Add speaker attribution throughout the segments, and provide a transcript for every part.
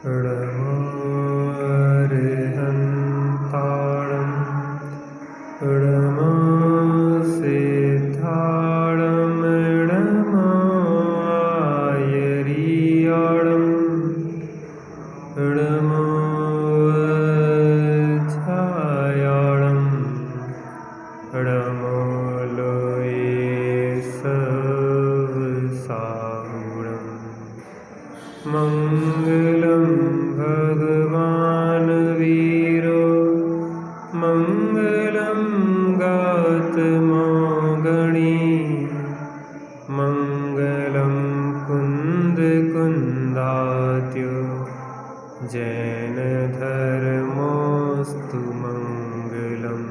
Speaker 1: ऋमोऽर्हन्ताळं ऋमोऽसिद्धाळं ऋमोऽयरीयाळं ऋमोऽच्छायाळं ऋमोऽलोयेसवसाहुळं मङ्गलं भगवान् वीरो मङ्गलं गौतमोगणी मङ्गलं कुन्दकुन्दात्यो जैनधर्मोऽस्तु मङ्गलम्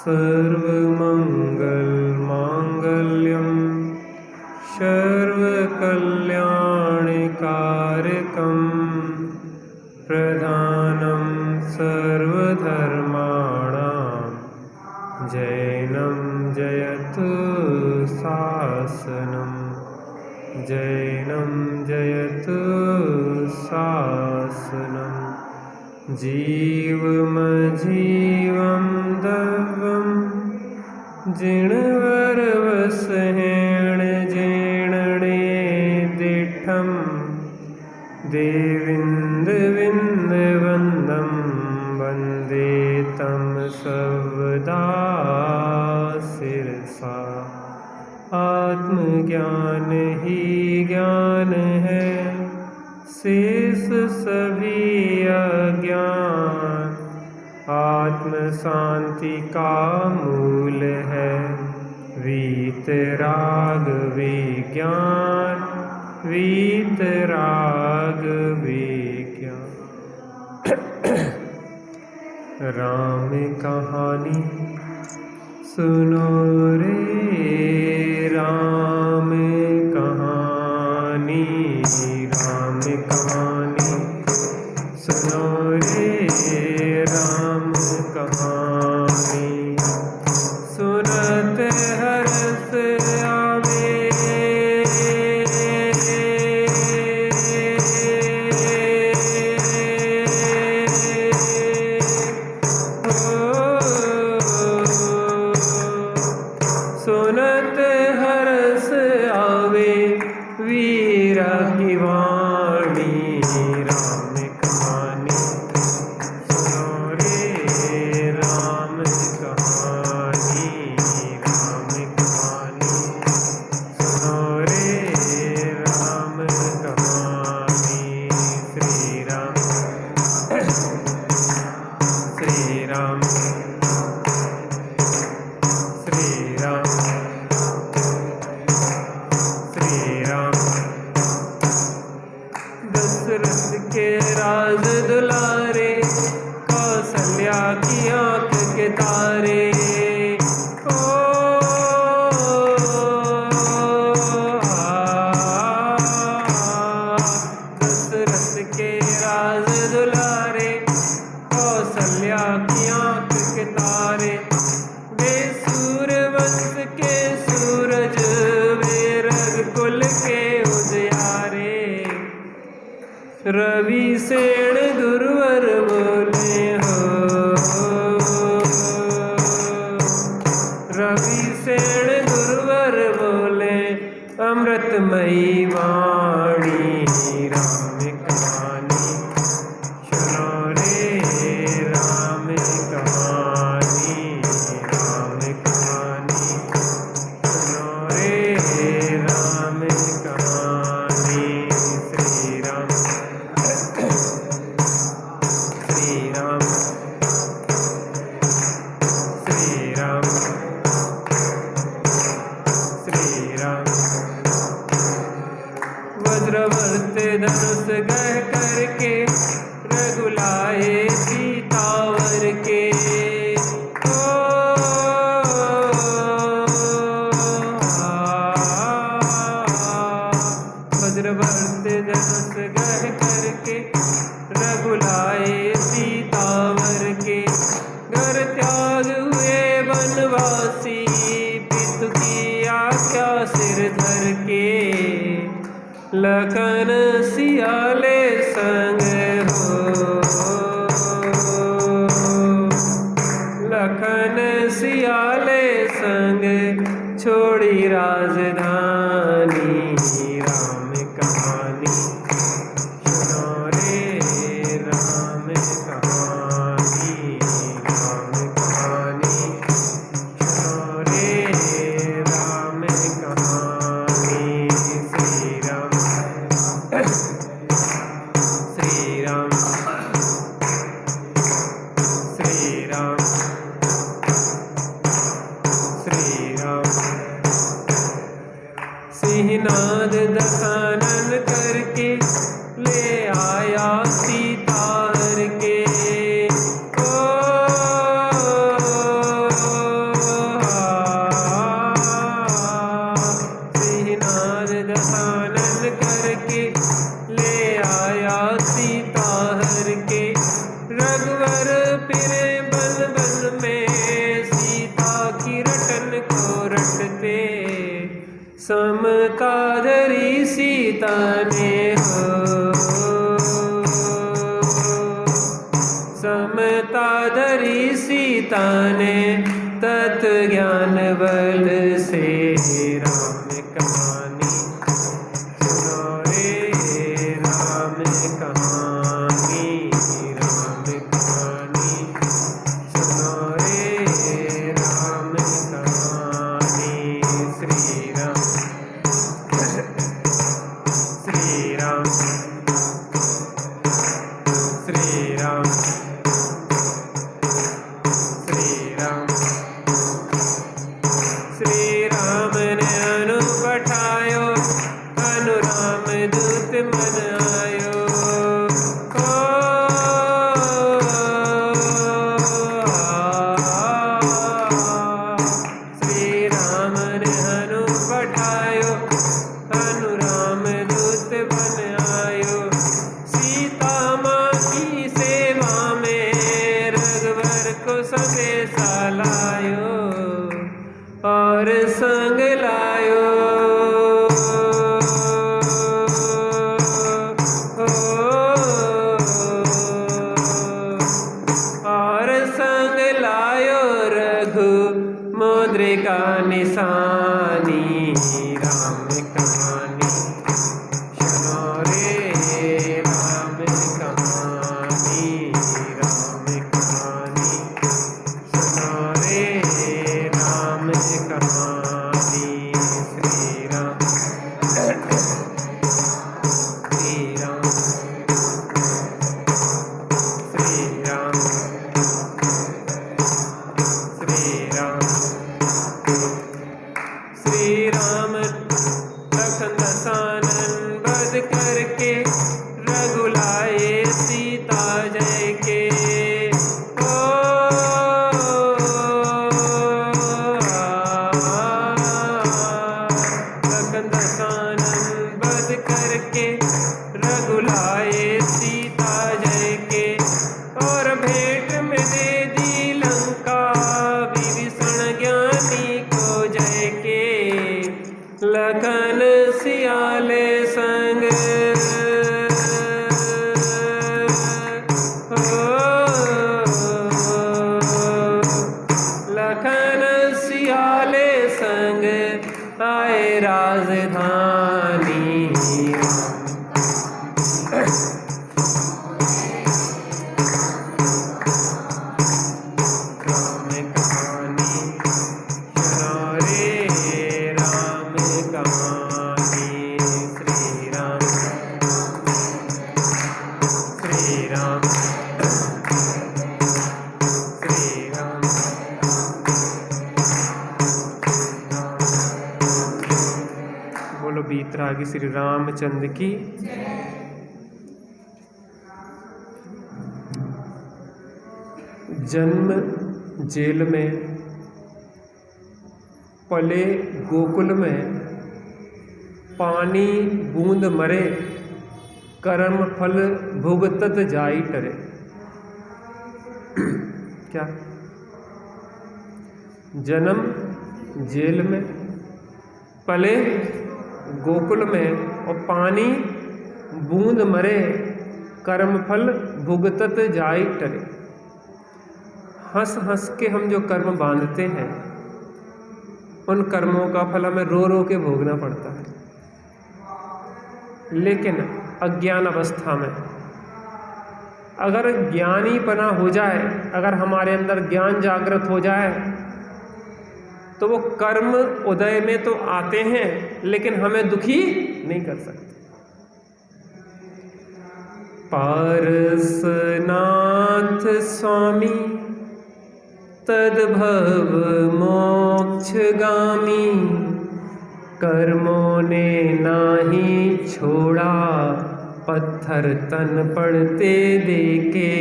Speaker 1: सर्वमङ्गलमाङ्गल्यं सर्वकल्याणकारकं प्रधानं सर्वधर्माणां जैनं जयतु शासनं जैनं जयतु शासनं जीवमजीवं दवं जिणवरवसहेण जेणणे दिठं देविन्दविन्दवन्दं वन्दे तं सर्वदा शिरसा आत्मज्ञान ही ज्ञान है शेष सभी अज्ञान आत्म शांति का मूल है वीतराग विज्ञान वीतराग विज्ञान। राम कहानी सुनो रे राम कहानी राम कहानी सुनो रे राम कहानी सुनत हर्ष आवे सुनत हर्ष आवे वीरा की वाणी राम कहानी सुनो रे राम कहानी राम कहानी सुनो रे राम कहानी। श्री राम श्री राम श्री राम श्री राम। दशरथ के राज दुलारे कौशल्या की आंख के तारे ओ दशरथ के राज दुलारे कौशल्या की आंख के तारे वे सूर्यवंश के सूरज वे रघुकुल के उजियारे रवि सेण गुरुवर बोले हो रवि सेण गुरुवर बोले अमृतमयी वाणी राम कहानी सुनो रे राम कहानी राम कहानी सुनो रे राम कहानी। श्री राम श्री राम श्री राम श्री राम। वज्रवर्त धनुष गह करके रघुलाए सीतावर के वज्रवर्त धनुष गह करके रघुलाए सीतावर के घर त्याग हुए वनवासी पितु की आज्ञा सिर धर के लखन सियाले संग हो, लखन सियाले संग छोड़ी राजधानी। राम कहानी सुनो रे, राम कहानी, राम कहानी सुनो रे, राम कहानी। श्री राम श्री राम श्री राम श्री राम। सिंहनाद दशानन करके ले आया सीता हर के। ओ सिंहनाद दशानन करके ले आया सीता हर के। रघुवर फिरे बन बन में सीता की रटन को रटते। समता धरी सीता ने हो, समता धरी सीता ने तत् ज्ञान बल से। राम कहानी सुनो रे, राम कहानी, राम कहानी सुनो रे, राम कहानी। श्री राम श्री राम श्री राम श्री राम। श्री राम ने अनु पठायो, अनु राम दूत मन आयो। ओ श्री राम ने अनु पठायो, अनु राम दूत बन आयो। सीता माँ की सेवा में रघुवर को संदेशा लायो, और संग लायो। और संग लायो रघु मुद्रिका निशानी। राम कहानी सुनो रे, राम कहानी, राम कहानी सुनो रे, राम कहानी। श्री राम श्री राम श्री राम श्री राम। श्री राम लखन दशानन वध करके रघुलाए सीता जय के। ओ लखन दशानन वध करके रघुलाए सीता जय के। और भेंट में दे दी लंका विभीषण ज्ञानी को जय के। लखन सियाले संग हो, लखन सियाले संग आए राजधानी। राम कहानी सुनो रे, राम कहानी। श्री राम श्री राम श्री राम। बोलो बीतरागी श्री रामचंद्र की। जन्म जेल में, पले गोकुल में, पानी बूंद मरे, कर्म फल भुगतत जाई टरे। क्या जन्म जेल में, पले गोकुल में, और पानी बूंद मरे, कर्म फल भुगतत जाई टरे। हंस हंस के हम जो कर्म बांधते हैं, उन कर्मों का फल हमें रो रो के भोगना पड़ता है। लेकिन अज्ञान अवस्था में अगर ज्ञानीपना हो जाए, अगर हमारे अंदर ज्ञान जागृत हो जाए, तो वो कर्म उदय में तो आते हैं लेकिन हमें दुखी नहीं कर सकते। पारसनाथ स्वामी तद्भव मोक्षगामी, कर्मों ने नाही छोड़ा, पत्थर तन पड़ते देखे,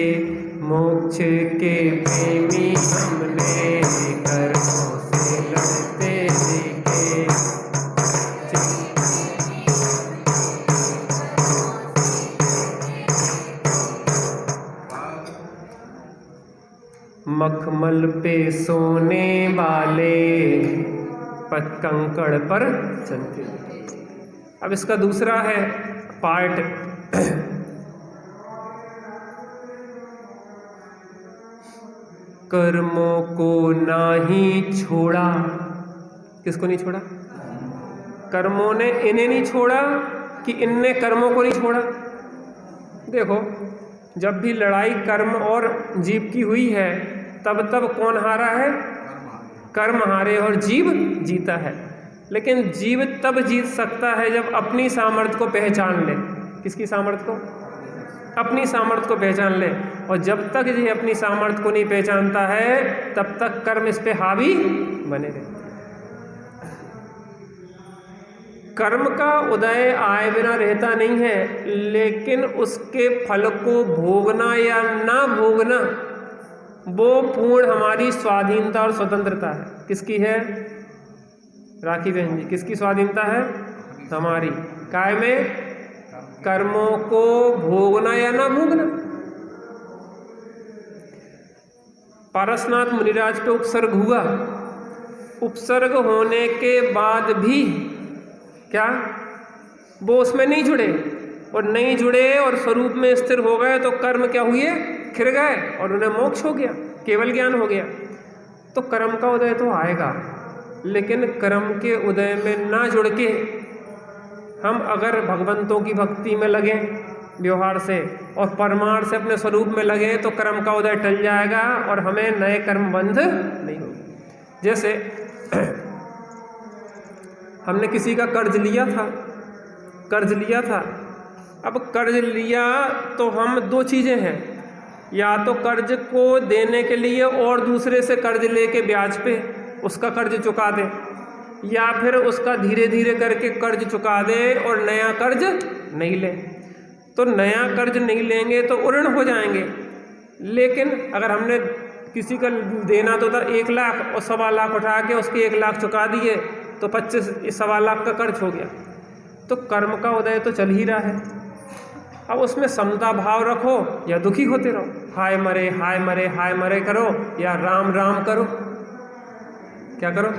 Speaker 1: मोक्ष के प्रेमी हमने, कर्मों से लड़ते देखे। मखमल पे सोने वाले, कंकड़ पर चलते। अब इसका दूसरा है पार्ट। कर्मों को नाही छोड़ा, किसको नहीं छोड़ा? कर्मों ने इन्हें नहीं छोड़ा कि इनने कर्मों को नहीं छोड़ा। देखो, जब भी लड़ाई कर्म और जीव की हुई है, तब तब कौन हारा है? कर्म हारे और जीव जीता है। लेकिन जीव तब जीत सकता है जब अपनी सामर्थ्य को पहचान ले। किसकी सामर्थ्य को? अपनी सामर्थ्य को पहचान ले। और जब तक ये अपनी सामर्थ्य को नहीं पहचानता है, तब तक कर्म इस पे हावी बने रहते। कर्म का उदय आए बिना रहता नहीं है, लेकिन उसके फल को भोगना या ना भोगना, वो पूर्ण हमारी स्वाधीनता और स्वतंत्रता है। किसकी है? राखी बहन जी, किसकी स्वाधीनता है? हमारी। काय में? कर्मों को भोगना या ना भोगना। पारसनाथ मुनिराज पे उपसर्ग हुआ, उपसर्ग होने के बाद भी क्या वो उसमें नहीं जुड़े? और नहीं जुड़े और स्वरूप में स्थिर हो गए तो कर्म क्या हुए? खिर गए और उन्हें मोक्ष हो गया, केवल ज्ञान हो गया। तो कर्म का उदय तो आएगा, लेकिन कर्म के उदय में ना जुड़ के हम अगर भगवंतों की भक्ति में लगें व्यवहार से और परमार्थ से अपने स्वरूप में लगें, तो कर्म का उदय टल जाएगा और हमें नए कर्म बंध नहीं होंगे। जैसे हमने किसी का कर्ज लिया था। अब कर्ज लिया तो हम दो चीज़ें हैं, या तो कर्ज को देने के लिए और दूसरे से कर्ज लेके ब्याज पे उसका कर्ज चुका दे, या फिर उसका धीरे धीरे करके कर्ज चुका दे और नया कर्ज नहीं ले। तो नया कर्ज नहीं लेंगे तो ऋण हो जाएंगे। लेकिन अगर हमने किसी का देना तो था 1 लाख और 1.25 लाख उठा के उसके 1 लाख चुका दिए, तो 25-1.25 लाख का कर्ज हो गया। तो कर्म का उदय तो चल ही रहा है। अब उसमें समता भाव रखो या दुखी होते रहो, हाय मरे हाय मरे हाय मरे करो या राम राम करो। क्या करो?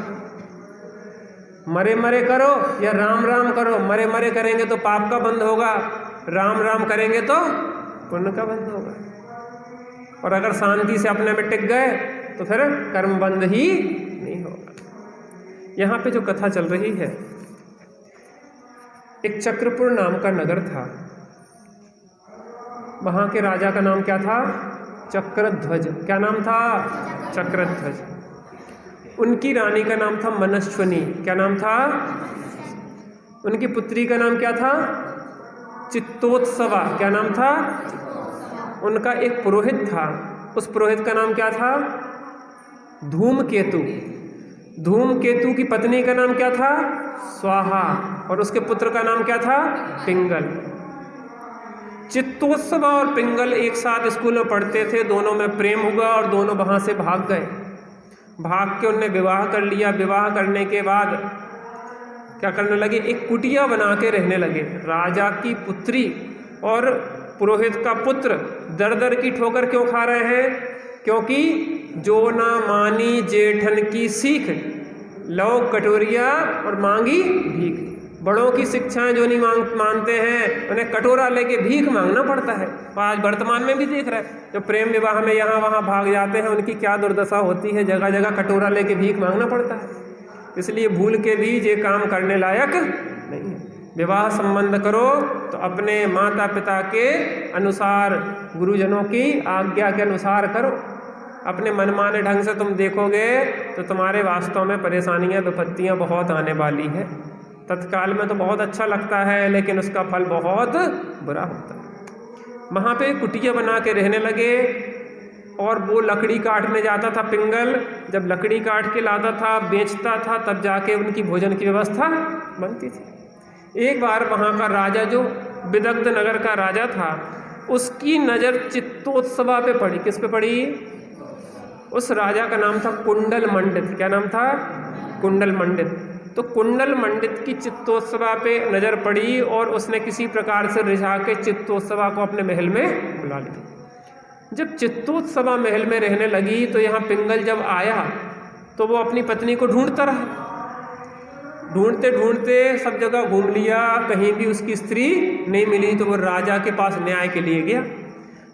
Speaker 1: मरे मरे करो या राम राम करो। मरे मरे करेंगे तो पाप का बंध होगा, राम राम करेंगे तो पुण्य का बंध होगा। और अगर शांति से अपने में टिक गए तो फिर कर्म बंध ही नहीं होगा। यहाँ पे जो कथा चल रही है, एक चक्रपुर नाम का नगर था। वहाँ के राजा का नाम क्या था? चक्रध्वज। क्या नाम था? चक्रध्वज। उनकी रानी का नाम था मनस्विनी। क्या नाम था? उनकी पुत्री का नाम क्या था? चित्तोत्सवा। क्या नाम था? उनका एक पुरोहित था, उस पुरोहित का नाम क्या था? धूमकेतु। धूमकेतु की पत्नी का नाम क्या था? स्वाहा। और उसके पुत्र का नाम क्या था? पिंगल। चित्तोत्सव और पिंगल एक साथ स्कूल में पढ़ते थे, दोनों में प्रेम हुआ और दोनों वहाँ से भाग गए। भाग के उनने विवाह कर लिया। विवाह करने के बाद क्या करने लगे? एक कुटिया बना के रहने लगे। राजा की पुत्री और पुरोहित का पुत्र दर दर की ठोकर क्यों खा रहे हैं? क्योंकि जो ना मानी जेठन की सीख, लो कटोरिया और मांगी भीख। बड़ों की शिक्षाएं जो नहीं मानते हैं उन्हें कटोरा लेके भीख मांगना पड़ता है। आज वर्तमान में भी देख रहे हैं, जो प्रेम विवाह में यहाँ वहाँ भाग जाते हैं उनकी क्या दुर्दशा होती है, जगह जगह कटोरा लेके भीख मांगना पड़ता है। इसलिए भूल के भी ये काम करने लायक नहीं है। विवाह संबंध करो तो अपने माता पिता के अनुसार, गुरुजनों की आज्ञा के अनुसार करो। अपने मनमाने ढंग से तुम देखोगे तो तुम्हारे वास्तव में परेशानियां विपत्तियां बहुत आने वाली है। तत्काल में तो बहुत अच्छा लगता है लेकिन उसका फल बहुत बुरा होता है। वहाँ पे कुटिया बना के रहने लगे और वो लकड़ी काटने जाता था पिंगल। जब लकड़ी काट के लाता था, बेचता था, तब जाके उनकी भोजन की व्यवस्था बनती थी। एक बार वहाँ का राजा, जो विदग्ध नगर का राजा था, उसकी नज़र चित्तोत्सवा पे पड़ी। किस पे पड़ी? उस राजा का नाम था कुंडल मंडित। क्या नाम था? कुंडल मंडित। तो कुंडल मंडित की चित्तोत्सवा पे नज़र पड़ी और उसने किसी प्रकार से रिझा के चित्तोत्सवा को अपने महल में बुला लिया। जब चित्तोत्सवा महल में रहने लगी तो यहाँ पिंगल जब आया तो वो अपनी पत्नी को ढूंढता रहा। ढूंढते ढूंढते सब जगह घूम लिया, कहीं भी उसकी स्त्री नहीं मिली। तो वो राजा के पास न्याय के लिए गया।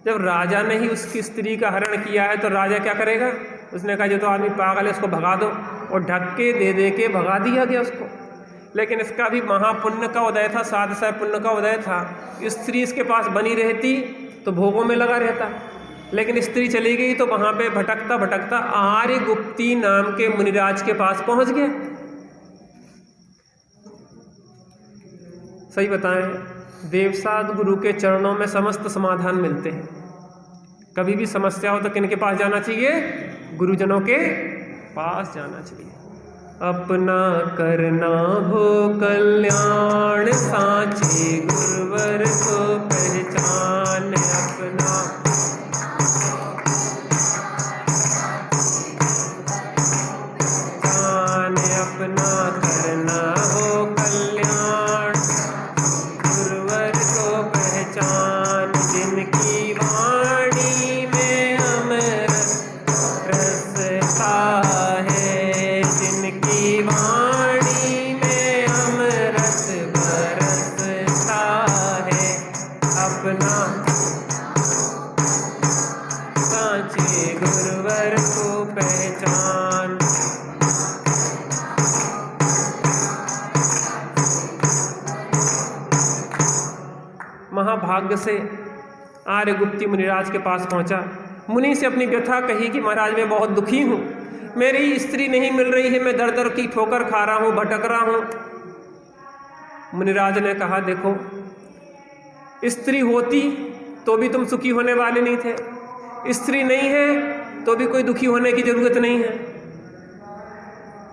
Speaker 1: जब राजा ने ही उसकी स्त्री का हरण किया है तो राजा क्या करेगा? उसने कहा, जो तो आदमी पागल है, इसको भगा दो, और ढक्के दे दे के भगा दिया गया उसको। लेकिन इसका भी महापुण्य का उदय था, साधसा पुण्य का उदय था। स्त्री इसके पास बनी रहती तो भोगों में लगा रहता, लेकिन स्त्री चली गई तो वहाँ पे भटकता भटकता आर्यगुप्ती नाम के मुनिराज के पास पहुँच गया। सही बताएं, देवसाद गुरु के चरणों में समस्त समाधान मिलते हैं। कभी भी समस्या हो तो किन के पास जाना चाहिए? गुरुजनों के पास जाना चाहिए। अपना करना हो कल्याण, साचे गुरुवर को पहचान। अपना अपना करना हो कल्याण, गुरुवर को पहचान। जिनकी वाणी में अमृत रसता है, जिनकी वाणी में अमृत बरसता है। अपना साचे गुरुवर को पहचान। महाभाग्य से आर्यगुप्ती मुनिराज के पास पहुंचा। मुनि से अपनी व्यथा कही कि महाराज मैं बहुत दुखी हूँ, मेरी स्त्री नहीं मिल रही है, मैं दर दर की ठोकर खा रहा हूँ, भटक रहा हूँ। मुनिराज ने कहा, देखो स्त्री होती तो भी तुम सुखी होने वाले नहीं थे, स्त्री नहीं है तो भी कोई दुखी होने की जरूरत नहीं है।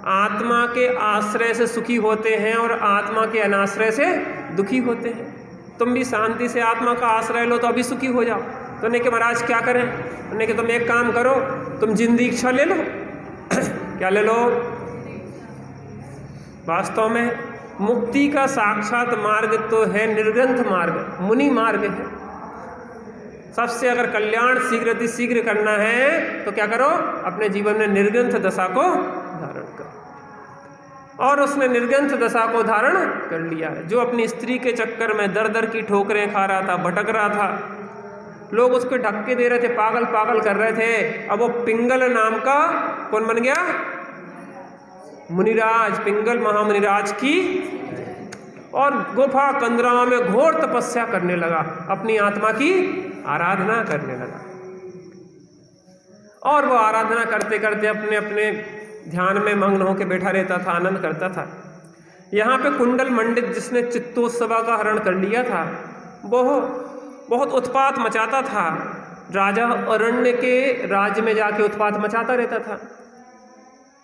Speaker 1: आत्मा के आश्रय से सुखी होते हैं और आत्मा के अनाश्रय से दुखी होते हैं। तुम भी शांति से आत्मा का आश्रय लो तो अभी सुखी हो जाओ। तो ने कि महाराज क्या करें? उन्होंने कि तुम एक काम करो, तुम जिंद दीक्षा ले लो। क्या ले लो? वास्तव में मुक्ति का साक्षात मार्ग तो है निर्ग्रंथ मार्ग, मुनि मार्ग है। सबसे अगर कल्याण शीघ्र करना है तो क्या करो? अपने जीवन में निर्ग्रंथ दशा को धारण करो। और उसने निर्ग्रंथ दशा को धारण कर लिया है। जो अपनी स्त्री के चक्कर में दर दर की ठोकरें खा रहा था, भटक रहा था, लोग उसको धक्के दे रहे थे, पागल पागल कर रहे थे, अब वो पिंगल नाम का कौन बन गया? मुनिराज, पिंगल महामुनिराज की। और गुफा कंदराओं में घोर तपस्या करने लगा, अपनी आत्मा की आराधना करने लगा। और वो आराधना करते करते अपने अपने ध्यान में मग्न होकर बैठा रहता था, आनंद करता था। यहाँ पे कुंडल मंडित, जिसने चित्तोत्सवा का हरण कर लिया था, वो बहुत उत्पात मचाता था। राजा अरण्य के राज्य में जाके उत्पात मचाता रहता था।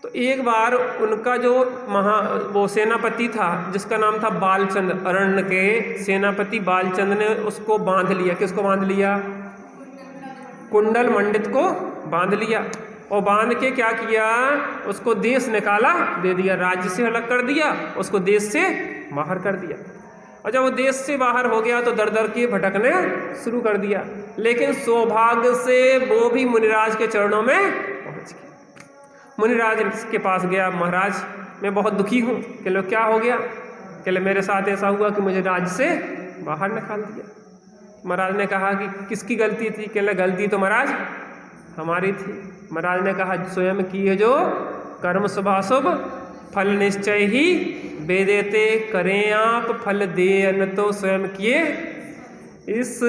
Speaker 1: तो एक बार उनका जो वो सेनापति था, जिसका नाम था बालचंद्र, अरण्य के सेनापति बालचंद्र ने उसको बांध लिया। किसको बांध लिया? कुंडल मंडित को बांध लिया। और बांध के क्या किया? उसको देश निकाला दे दिया, राज्य से अलग कर दिया, उसको देश से बाहर कर दिया। और जब वो देश से बाहर हो गया तो दर दर के भटकने शुरू कर दिया। लेकिन सौभाग्य से वो भी मुनिराज के चरणों में पहुंच गया। मुनिराज के पास गया, महाराज मैं बहुत दुखी हूँ। कि लो क्या हो गया? कहले मेरे साथ ऐसा हुआ कि मुझे राज्य से बाहर निकाल दिया। महाराज ने कहा कि किसकी गलती थी? कहले गलती तो महाराज हमारी थी। महाराज ने कहा स्वयं किए जो कर्म शुभाशुभ फल निश्चय ही वेदेते, करें आप फल देन तो स्वयं किए। इस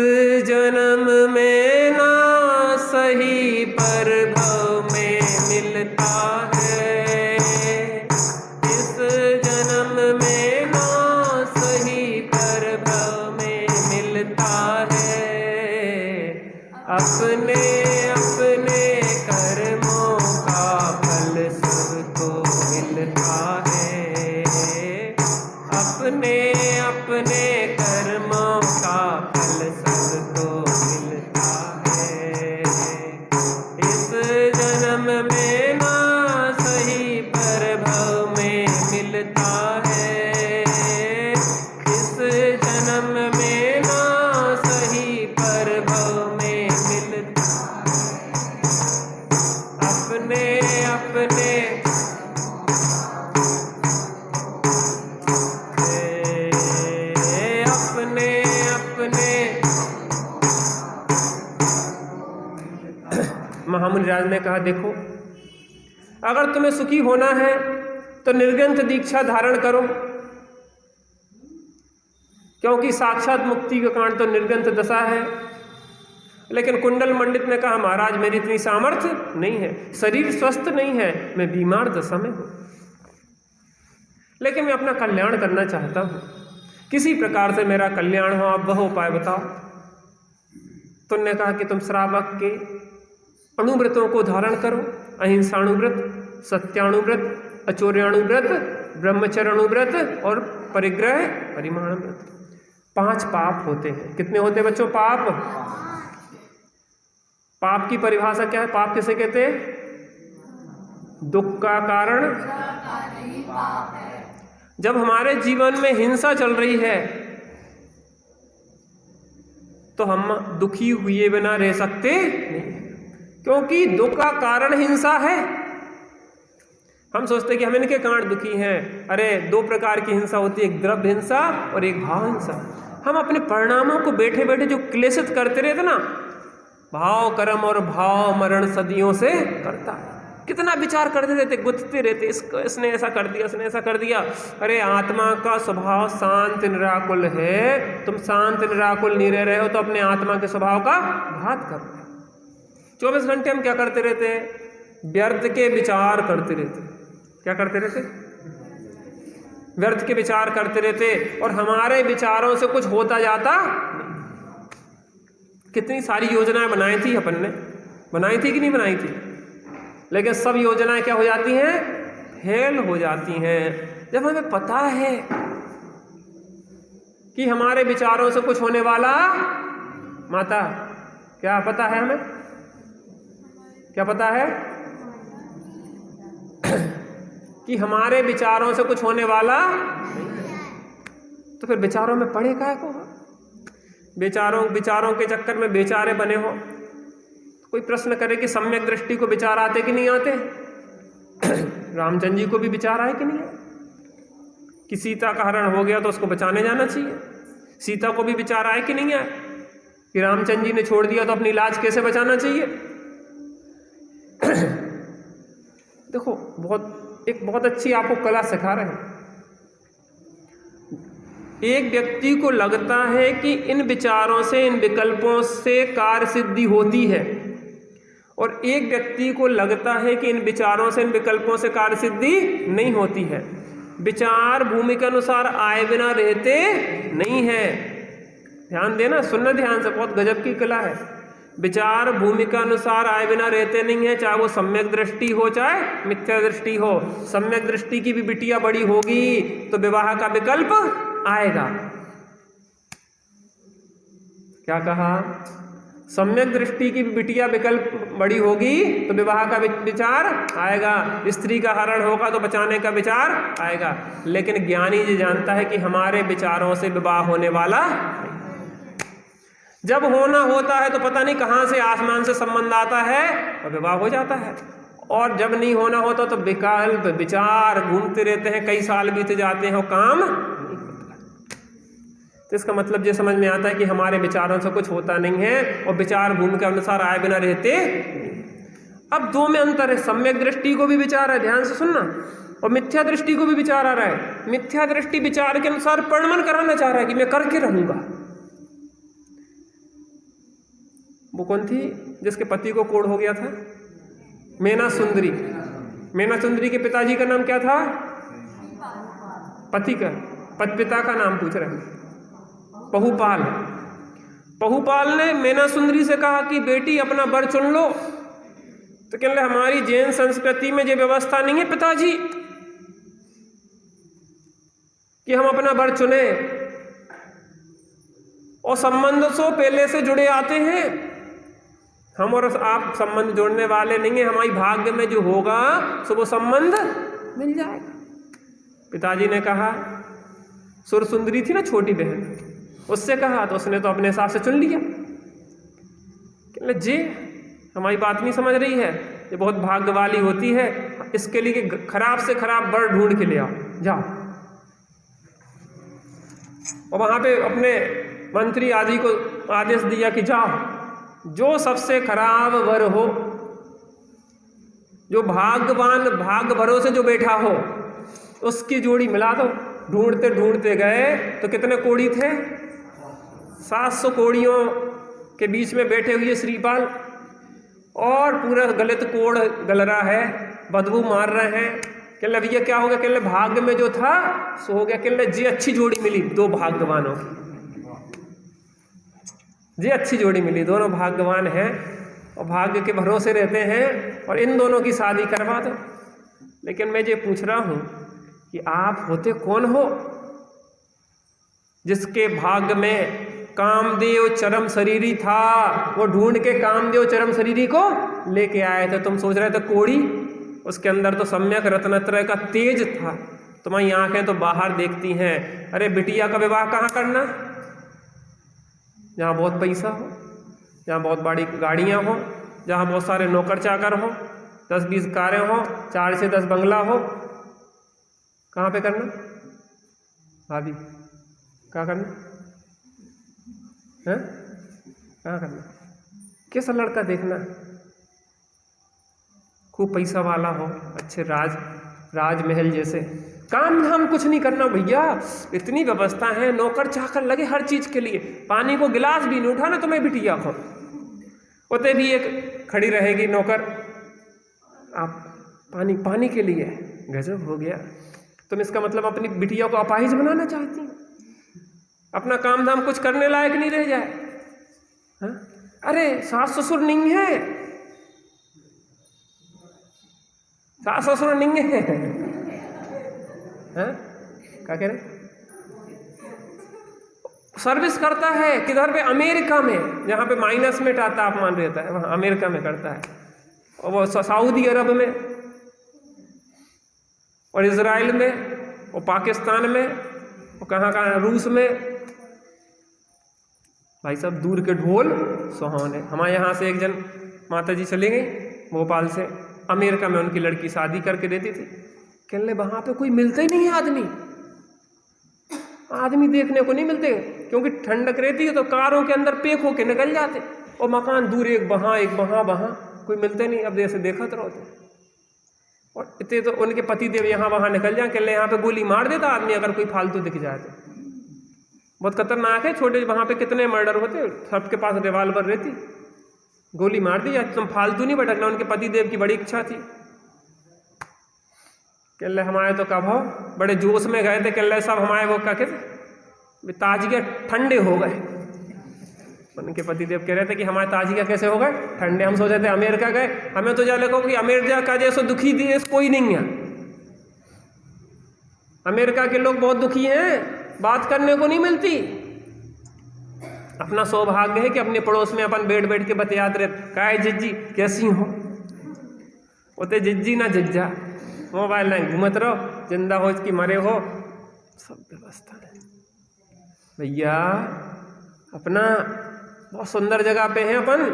Speaker 1: जन्म में ना सही पर भव में मिलता है, इस जन्म में ना सही पर भव में मिलता है। अपने अपने कर्मों का फल सबको मिलता है, अपने अपने कर्मों का फल सबको मिलता है। इस जन्म में ना सही पर भव में मिलता है, इस जन्म में ना सही पर भव में मिलता है। अपने अपने महामुनि राज ने कहा देखो, अगर तुम्हें सुखी होना है तो निर्ग्रंथ दीक्षा धारण करो, क्योंकि साक्षात मुक्ति का कारण तो निर्ग्रंथ दशा है। लेकिन कुंडल मंडित ने कहा महाराज मेरी इतनी सामर्थ्य नहीं है, शरीर स्वस्थ नहीं है, मैं बीमार दशा में हूं, लेकिन मैं अपना कल्याण करना चाहता हूं, किसी प्रकार से मेरा कल्याण हो, आप वह उपाय बताओ। तो उन्होंने कहा कि तुम श्रावक के अणुव्रतों को धारण करो, अहिंसाणुव्रत, सत्याणुव्रत, अचौर्याणुव्रत, ब्रह्मचर्याणुव्रत और परिग्रह परिमाण व्रत। 5 पाप होते हैं। कितने होते हैं बच्चों? पाप। पाप की परिभाषा क्या है? पाप किसे कहते हैं? दुख का कारण। जब हमारे जीवन में हिंसा चल रही है तो हम दुखी हुए बिना रह सकते नहीं, क्योंकि दुख का कारण हिंसा है। हम सोचते हैं कि हम इनके कारण दुखी हैं। अरे 2 प्रकार की हिंसा होती है, एक द्रव्य हिंसा और एक भाव हिंसा। हम अपने परिणामों को बैठे बैठे जो क्लेशित करते रहते ना, भाव कर्म और भाव मरण सदियों से करता है। कितना विचार करते रहते, गुथते रहते, इसने ऐसा कर दिया, इसने ऐसा कर दिया। अरे आत्मा का स्वभाव शांत निराकुल है, तुम शांत निराकुल नहीं रह रहे हो तो अपने आत्मा के स्वभाव का घात कर रहे हो। 24 घंटे हम क्या करते रहते हैं? व्यर्थ के विचार करते रहते। क्या करते रहते? व्यर्थ के विचार करते रहते, और हमारे विचारों से कुछ होता जाता। कितनी सारी योजनाएं बनाई थी अपन ने, बनाई थी कि नहीं बनाई थी, लेकिन सब योजनाएं क्या हो जाती हैं? फेल हो जाती हैं। जब हमें पता है कि हमारे विचारों से कुछ होने वाला, माता क्या पता है हमें? क्या पता है? कि हमारे विचारों से कुछ होने वाला नहीं, तो फिर विचारों में पड़े काहे को? विचारों के चक्कर में बेचारे बने हो। कोई प्रश्न करे कि सम्यक दृष्टि को विचार आते कि नहीं आते? रामचंद्र जी को भी विचार आए कि नहीं आए? कि सीता का हरण हो गया तो उसको बचाने जाना चाहिए। सीता को भी विचार आए कि नहीं आए कि रामचंद्र जी ने छोड़ दिया तो अपनी लाज कैसे बचाना चाहिए? देखो, बहुत अच्छी आपको कला सिखा रहे हैं। एक व्यक्ति को लगता है कि इन विचारों से, इन विकल्पों से कार्य सिद्धि होती है, और एक व्यक्ति को लगता है कि इन विचारों से, इन विकल्पों से कार्य सिद्धि नहीं होती है। विचार भूमि के अनुसार आए बिना रहते नहीं है। ध्यान देना, सुनना ध्यान से, बहुत गजब की कला है। विचार भूमि के अनुसार आए बिना रहते नहीं है, चाहे वो सम्यक दृष्टि हो चाहे मिथ्या दृष्टि हो। सम्यक दृष्टि की भी बिटिया बड़ी होगी तो विवाह का विकल्प आएगा। क्या कहा? सम्यक दृष्टि की बिटिया विकल्प बड़ी होगी तो विवाह का विचार आएगा, स्त्री का हरण होगा तो बचाने का विचार आएगा। लेकिन ज्ञानी जी जानता है कि हमारे विचारों से विवाह होने वाला, जब होना होता है तो पता नहीं कहां से आसमान से संबंध आता है और विवाह हो जाता है, और जब नहीं होना होता तो विकल्प विचार घूमते रहते हैं, कई साल बीत जाते हैं और काम नहीं। तो इसका मतलब ये समझ में आता है कि हमारे विचारों से कुछ होता नहीं है और विचार भूमि के अनुसार आए बिना रहते। अब दो में अंतर है, सम्यक दृष्टि को भी विचार है, ध्यान से सुनना, और मिथ्या दृष्टि को भी विचार आ रहा है। मिथ्या दृष्टि विचार के अनुसार परिणमन कराना चाह रहा है कि मैं करके रहूंगा। वो कौन थी जिसके पति को कोढ़ हो गया था? मेना सुंदरी। मेना सुंदरी के पिताजी का नाम क्या था? पति का पिता का नाम पूछ रहे हैं, पहुपाल। पहुपाल ने मेना सुंदरी से कहा कि बेटी अपना वर चुन लो। तो कहने लगे हमारी जैन संस्कृति में ये व्यवस्था नहीं है पिताजी कि हम अपना वर चुने, और संबंध सो पहले से जुड़े आते हैं। हम और आप संबंध जोड़ने वाले नहीं है, हमारी भाग्य में जो होगा सो वो संबंध मिल जाएगा। पिताजी ने कहा, सुर सुंदरी थी ना छोटी बहन, उससे कहा तो उसने तो अपने हिसाब से चुन लिया। कहने जी हमारी बात नहीं समझ रही है, ये बहुत भाग्य वाली होती है, इसके लिए खराब से खराब वर ढूंढ के ले आओ, जाओ। और वहां पे अपने मंत्री आदि को आदेश दिया कि जाओ, जो सबसे खराब वर हो, जो भाग्यवान भाग्य भरोसे जो बैठा हो, उसकी जोड़ी मिला दो। ढूंढते ढूंढते गए तो कितने कोड़ी थे? 700 कोड़ियों के बीच में बैठे हुए श्रीपाल, और पूरा गलत कोड़ गल रहा है, बदबू मार रहे हैं। कहने भैया क्या हो गया? कहने भाग्य में जो था सो हो गया। कहने जी अच्छी जोड़ी मिली, दो भाग्यवानों की जी अच्छी जोड़ी मिली, दोनों भाग्यवान हैं और भाग्य के भरोसे रहते हैं, और इन दोनों की शादी करवा दो। लेकिन मैं ये पूछ रहा हूं कि आप होते कौन हो जिसके भाग्य में कामदेव चरम शरीरी था? वो ढूंढ के कामदेव चरम शरीरी को लेके आए थे। तुम सोच रहे थे कोड़ी, उसके अंदर तो सम्यक रत्नत्रय का तेज था। तुम्हारी आंखें तो बाहर देखती हैं। अरे बिटिया का विवाह कहाँ करना? जहाँ बहुत पैसा हो, जहाँ बहुत बड़ी गाड़ियाँ हो, जहाँ बहुत सारे नौकर चाकर हो, 10-20 कारें हो, 4 से 10 बंगला हो। कहाँ पे करना? भाभी कहाँ करना है? कहाँ करना? कैसा लड़का देखना? खूब पैसा वाला हो, अच्छे राजमहल जैसे। काम धाम कुछ नहीं करना भैया, इतनी व्यवस्था है, नौकर चाकर लगे हर चीज के लिए। पानी को गिलास भी नहीं उठाना तुम्हें बिटिया को, उते भी एक खड़ी रहेगी नौकर, आप पानी के लिए। गजब हो गया। तुम इसका मतलब अपनी बिटिया को अपाहिज बनाना चाहती हो, अपना काम धाम कुछ करने लायक नहीं रह जाए? हा? अरे सास ससुर नहीं है, सास ससुर नहीं है। क्या कह रहे? सर्विस करता है किधर पे? अमेरिका में, जहाँ पे माइनस में तापमान रहता है, वहाँ अमेरिका में करता है। और वो सऊदी अरब में, और इजराइल में, और पाकिस्तान में, और कहाँ रूस में। भाई साहब दूर के ढोल सुहावने। हमारे यहाँ से एक जन माता जी चली गई भोपाल से, अमेरिका में उनकी लड़की शादी करके देती थी। कहने वहाँ पे कोई मिलते ही नहीं है, आदमी देखने को नहीं मिलते, क्योंकि ठंडक रहती है तो कारों के अंदर पैक होके निकल जाते, और मकान दूर एक वहाँ एक वहाँ, कोई मिलते नहीं। अब जैसे देखा तो रहते, और इतने तो उनके पति देव यहाँ वहाँ निकल जाए। कहने यहाँ पे गोली मार देता आदमी अगर कोई फालतू दिख जाए तो। बहुत खतरनाक है। छोटे वहाँ पे कितने मर्डर होते, सबके पास रिवाल्वर रहती, गोली मार दी जाती। तुम फालतू नहीं भटकना। उनके पति देव की बड़ी इच्छा थी। कहले हमारे तो कब हो बड़े जोश में गए थे, कहले सब हमारे वो क्या कहते ताजिया ठंडे हो गए। उनके पतिदेव कह रहे थे कि हमारे ताजिया कैसे हो गए ठंडे? हम सोचे थे अमेरिका गए, हमें तो जा लगो कि अमेरिका का जैसे दुखी देश कोई नहीं है। अमेरिका के लोग बहुत दुखी हैं, बात करने को नहीं मिलती। अपना सौभाग्य है कि अपने पड़ोस में अपन बैठ के बतियात रहे, का है जिज्जी कैसी हो? उते जिज्जी ना जिज्जा, मोबाइल नहीं घूमत रहो, जिंदा हो इसकी मरे हो, सब व्यवस्था है भैया। अपना बहुत सुंदर जगह पे है अपन,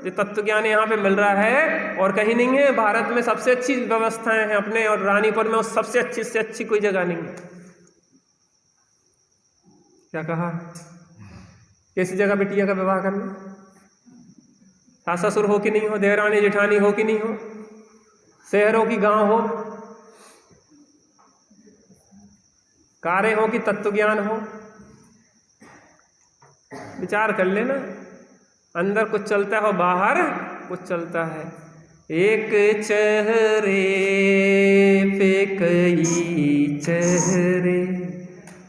Speaker 1: जो तत्व ज्ञान यहाँ पे मिल रहा है और कहीं नहीं है। भारत में सबसे अच्छी व्यवस्थाएं हैं अपने, और रानीपुर में सबसे अच्छी से अच्छी कोई जगह नहीं है। क्या कहा? किस जगह बिटिया का विवाह करना? सास ससुर हो कि नहीं हो, देवरानी जेठानी हो कि नहीं हो, शहर हो कि गांव हो, कार्य हो कि तत्व ज्ञान हो, विचार कर लेना। अंदर कुछ चलता है और बाहर कुछ चलता है। एक चेहरे पे कई चेहरे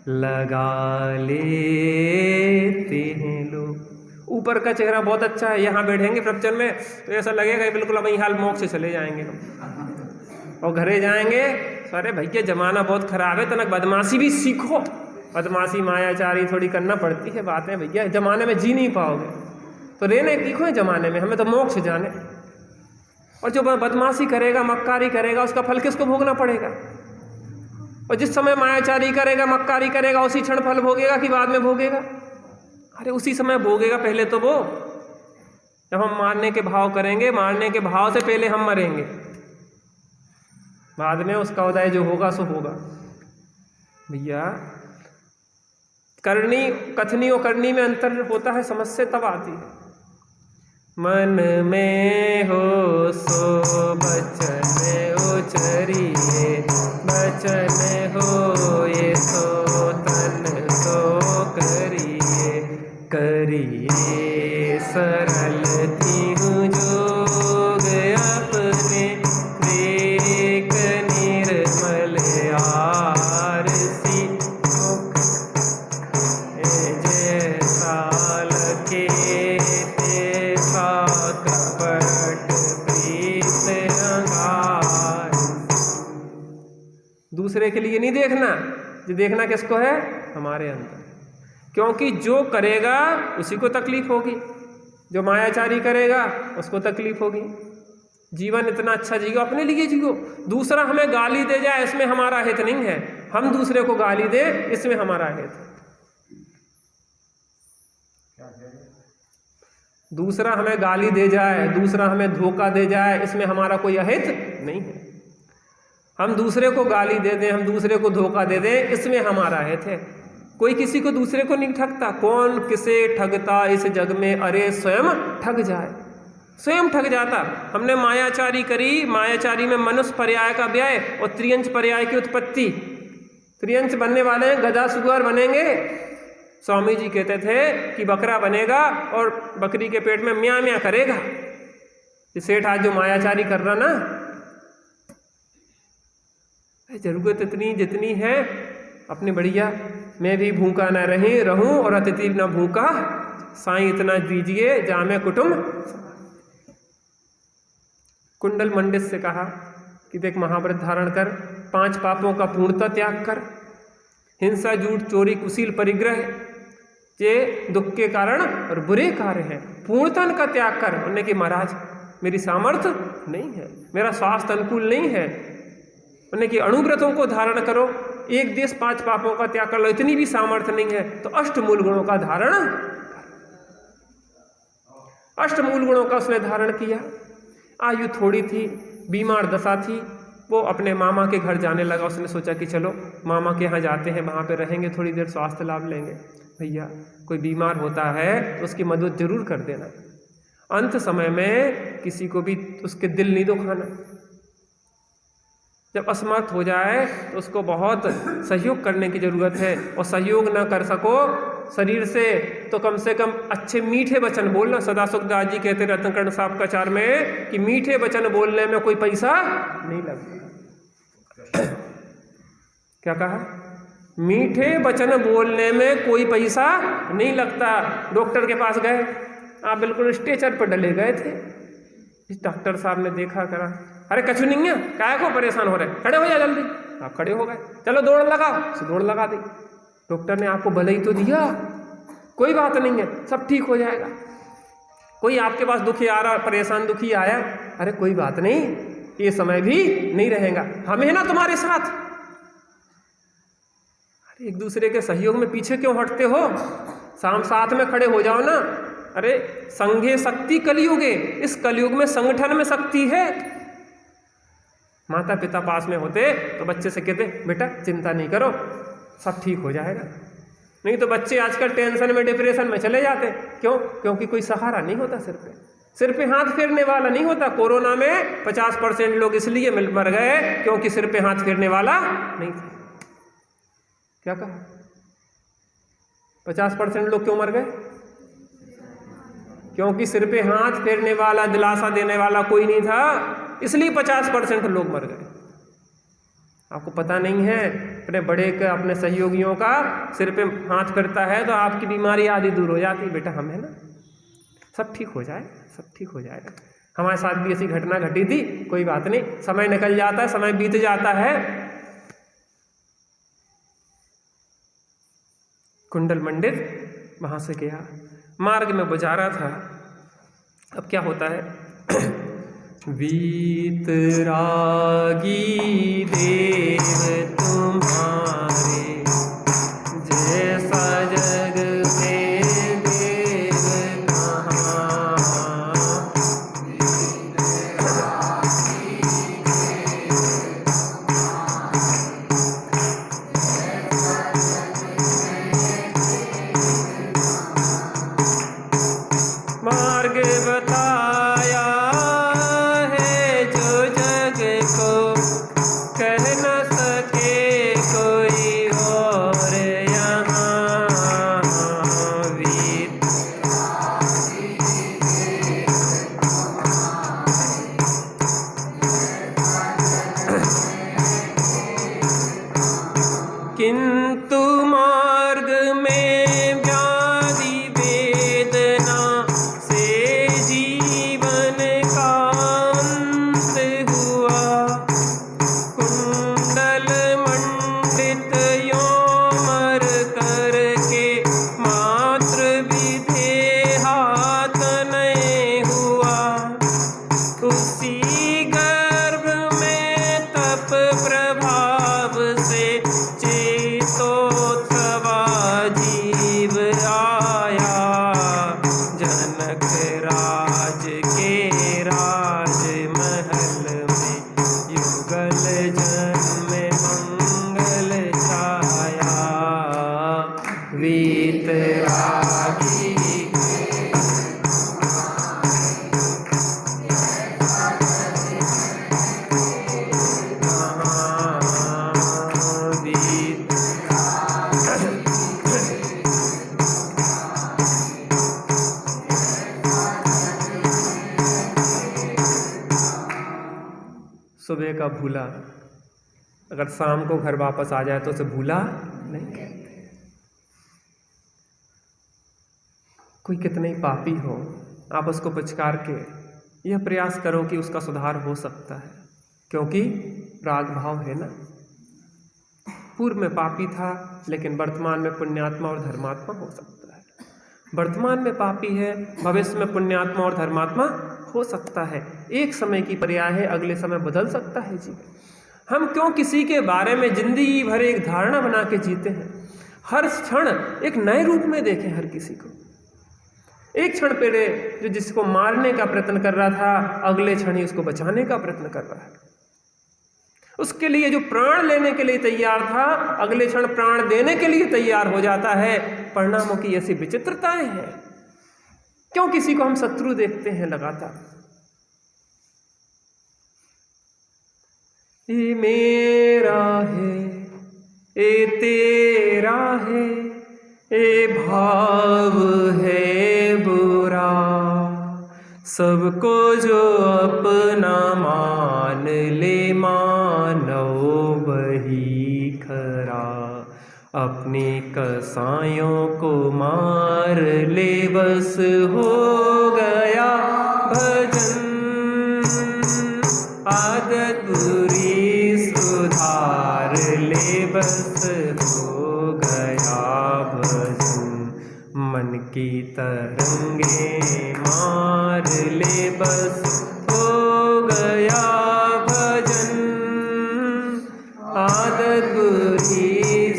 Speaker 1: लगा लेते हैं लोग। ऊपर का चेहरा बहुत अच्छा है, यहाँ बैठेंगे प्रवचन में तो ऐसा लगेगा बिल्कुल अब हाल मोक्ष से चले जाएंगे हम, और घरे जाएंगे अरे भैया जमाना बहुत खराब है, तनक बदमाशी भी सीखो। बदमाशी मायाचारी थोड़ी करना पड़ती है, बातें भैया जमाने में जी नहीं पाओगे तो रहने सीखो जमाने में, हमें तो मोक्ष जाने। और जो बदमाशी करेगा मक्कारी करेगा उसका फल किसको भोगना पड़ेगा? और जिस समय मायाचारी करेगा मक्कारी करेगा उसी क्षण फल भोगेगा कि बाद में भोगेगा? अरे उसी समय भोगेगा। पहले तो वो जब हम मारने के भाव करेंगे, मारने के भाव से पहले हम मरेंगे, बाद में उसका उदय जो होगा सो होगा। भैया करनी कथनी और करनी में अंतर होता है, समस्या तब आती है। मन में हो सो बचन उचरिए, बचन हो ये सो तन सो करिए, करिए सरल तीहूँ जोग अपने, देख निर्मल आरसी मुख जैसा लगे तैसा कपट प्रीत अंगार। दूसरे के लिए नहीं देखना, जो देखना किसको है? हमारे अंदर। क्योंकि जो करेगा उसी को तकलीफ होगी, जो मायाचारी करेगा उसको तकलीफ होगी। जीवन इतना अच्छा जियो, अपने लिए जियो। दूसरा हमें गाली दे जाए इसमें हमारा हित नहीं है, हम दूसरे को गाली दे इसमें हमारा हित है। दूसरा हमें गाली दे जाए, दूसरा हमें धोखा दे जाए, इसमें हमारा कोई अहित नहीं है। हम दूसरे को गाली दे दें, हम दूसरे को धोखा दे दें, इसमें हमारा हित है। कोई किसी को दूसरे को नहीं ठगता। कौन किसे ठगता इस जग में? अरे स्वयं ठग जाए, स्वयं ठग जाता। हमने मायाचारी करी, मायाचारी में मनुष्य पर्याय का व्यय और त्रियंच पर्याय की उत्पत्ति। त्रियंच बनने वाले हैं, गधा सुअर बनेंगे। स्वामी जी कहते थे कि बकरा बनेगा और बकरी के पेट में म्या म्या करेगा। ये सेठ आज जो मायाचारी कर रहा ना, जरूरत इतनी जितनी है अपने बढ़िया, मैं भी भूखा न रहूं और अतिथि न भूखा, साईं इतना दीजिए जामे कुटुंब। कुंडल मंडित से कहा कि देख महाव्रत धारण कर, 5 पापों का पूर्णतः त्याग कर, हिंसा झूठ चोरी कुशील परिग्रह ये दुख के कारण और बुरे कार्य हैं, पूर्णतः का त्याग कर। उन्होंने कि महाराज मेरी सामर्थ्य नहीं है, मेरा स्वास्थ्य अनुकूल नहीं है। उन्होंने कि अणुव्रतों को धारण करो, एक देश 5 पापों का त्याग कर लो, इतनी भी सामर्थ्य नहीं है तो अष्टमूल गुणों का धारण। अष्टमूल गुणों का उसने धारण किया। आयु थोड़ी थी, बीमार दशा थी, वो अपने मामा के घर जाने लगा। उसने सोचा कि चलो मामा के यहाँ जाते हैं, वहाँ पे रहेंगे, थोड़ी देर स्वास्थ्य लाभ लेंगे। भैया कोई बीमार होता है तो उसकी मदद जरूर कर देना। अंत समय में किसी को भी उसके दिल नहीं दुखाना। जब असमर्थ हो जाए तो उसको बहुत सहयोग करने की ज़रूरत है, और सहयोग ना कर सको शरीर से तो कम से कम अच्छे मीठे वचन बोलना। सदा सुखदास जी कहते रत्नकर्ण साहब का चार में कि मीठे वचन बोलने में कोई पैसा नहीं लगता। क्या कहा? मीठे वचन बोलने में कोई पैसा नहीं लगता। डॉक्टर के पास गए, आप बिल्कुल स्ट्रेचर पर डले गए थे। इस डॉक्टर साहब ने देखा करा, अरे कछु नहीं है, काय को परेशान हो रहे, खड़े हो जा जल्दी। आप खड़े हो गए, चलो दौड़ लगाओ, दौड़ लगा दी। डॉक्टर ने आपको भले ही तो दिया, कोई बात नहीं है, सब ठीक हो जाएगा। कोई आपके पास दुखी आ रहा, परेशान दुखी आया, अरे कोई बात नहीं, ये समय भी नहीं रहेगा, हम है ना तुम्हारे साथ। अरे एक दूसरे के सहयोग में पीछे क्यों हटते हो? साथ में खड़े हो जाओ ना। अरे संघे शक्ति कलयुगे, इस कलयुग में संगठन में शक्ति है। माता पिता पास में होते तो बच्चे से कहते बेटा चिंता नहीं करो, सब ठीक हो जाएगा। नहीं तो बच्चे आजकल टेंशन में, डिप्रेशन में चले जाते। क्यों? क्योंकि कोई सहारा नहीं होता सिर पे हाथ फेरने वाला नहीं होता। कोरोना में 50% लोग इसलिए मर गए क्योंकि सिर पे हाथ फेरने वाला नहीं था। क्या कहा? 50% लोग क्यों मर गए? क्योंकि सिर पे हाथ फेरने वाला, दिलासा देने वाला कोई नहीं था, इसलिए 50% लोग मर गए। आपको पता नहीं है, अपने बड़े का, अपने सहयोगियों का सिर पे हाथ फिरता है तो आपकी बीमारी आधी दूर हो जाती। बेटा हम है ना, सब ठीक हो जाए, सब ठीक हो जाएगा। हमारे साथ भी ऐसी घटना घटी थी, कोई बात नहीं, समय निकल जाता है, समय बीत जाता है। कुंडल मंडित वहां से गया, मार्ग में गुजारा था। अब क्या होता है, वीतरागी देव तुम्हारे, जैसा जग में देव कहाँ। मार्ग बताया है जो जग को कह न सके कोई और यहाँ। वीत किंतु मार्ग में व्याधि वेदना से जीवन का अंत हुआ। कुंडल मंडित यों मर करके मात्र विदेहात नहीं हुआ। उसी गर्भ में तप प्रभाव से चेतोत्सवा जीव आया। जनक राज के राजमहल में युगल जन्म मंगल छाया। वीतरागी सुबह का भूला अगर शाम को घर वापस आ जाए तो उसे भूला नहीं कहते। कोई कितने ही पापी हो, आप उसको पुचकार के यह प्रयास करो कि उसका सुधार हो सकता है, क्योंकि राग भाव है ना। पूर्व में पापी था लेकिन वर्तमान में पुण्यात्मा और धर्मात्मा हो सकता है। वर्तमान में पापी है, भविष्य में पुण्यात्मा और धर्मात्मा हो सकता है। एक समय की पर्याय है, अगले समय बदल सकता है जीवन। हम क्यों किसी के बारे में जिंदगी भर एक धारणा बना के जीते हैं? हर क्षण एक नए रूप में देखें हर किसी को। एक क्षण पहले जो जिसको मारने का प्रयत्न कर रहा था, अगले क्षण ही उसको बचाने का प्रयत्न कर रहा है। उसके लिए जो प्राण लेने के लिए तैयार था, अगले क्षण प्राण देने के लिए तैयार हो जाता है। परिणामों की ऐसी विचित्रताएं हैं। क्यों किसी को हम शत्रु देखते हैं लगातार? ये मेरा है, ये तेरा है, ये भाव है बुरा। सबको जो अपना मान ले मानव वही खरा। अपनी कसायों को मार ले बस हो गया भजन। आदत बुरी सुधार ले बस हो गया भजन। मन की तरंगे मार ले बस हो गया भजन। आदत बुरी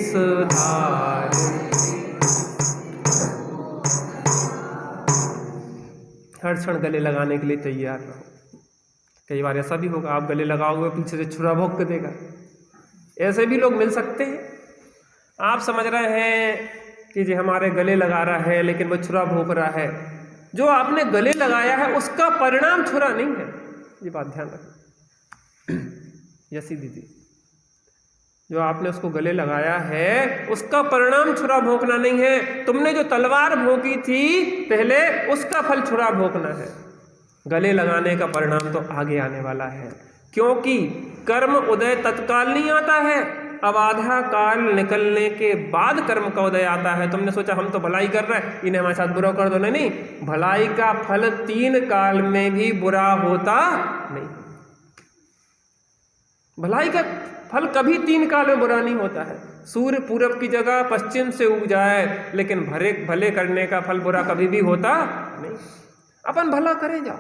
Speaker 1: सुधार। हर क्षण गले लगाने के लिए तैयार रहो। कई बार ऐसा भी होगा, आप गले लगाओगे, पीछे से छुरा भोंक देगा। ऐसे भी लोग मिल सकते हैं। आप समझ रहे हैं कि जी हमारे गले लगा रहा है लेकिन वो छुरा भोंक रहा है। जो आपने गले लगाया है उसका परिणाम छुरा नहीं है, ये बात ध्यान रखना। यसी दीदी, जो आपने उसको गले लगाया है उसका परिणाम छुरा भोंकना नहीं है। तुमने जो तलवार भोंकी थी पहले, उसका फल छुरा भोंकना है। गले लगाने का परिणाम तो आगे आने वाला है, क्योंकि कर्म उदय तत्काल नहीं आता है। अब आधा काल निकलने के बाद कर्म का उदय आता है। तुमने सोचा हम तो भलाई कर रहे हैं, इन्हें हमारे साथ बुरा कर दो। नहीं, भलाई का फल 3 काल में भी बुरा होता नहीं। भलाई का फल कभी 3 काल में बुरा नहीं होता है। सूर्य पूरब की जगह पश्चिम से उग जाए, लेकिन भले करने का फल बुरा कभी भी होता नहीं। अपन भला करे जाओ,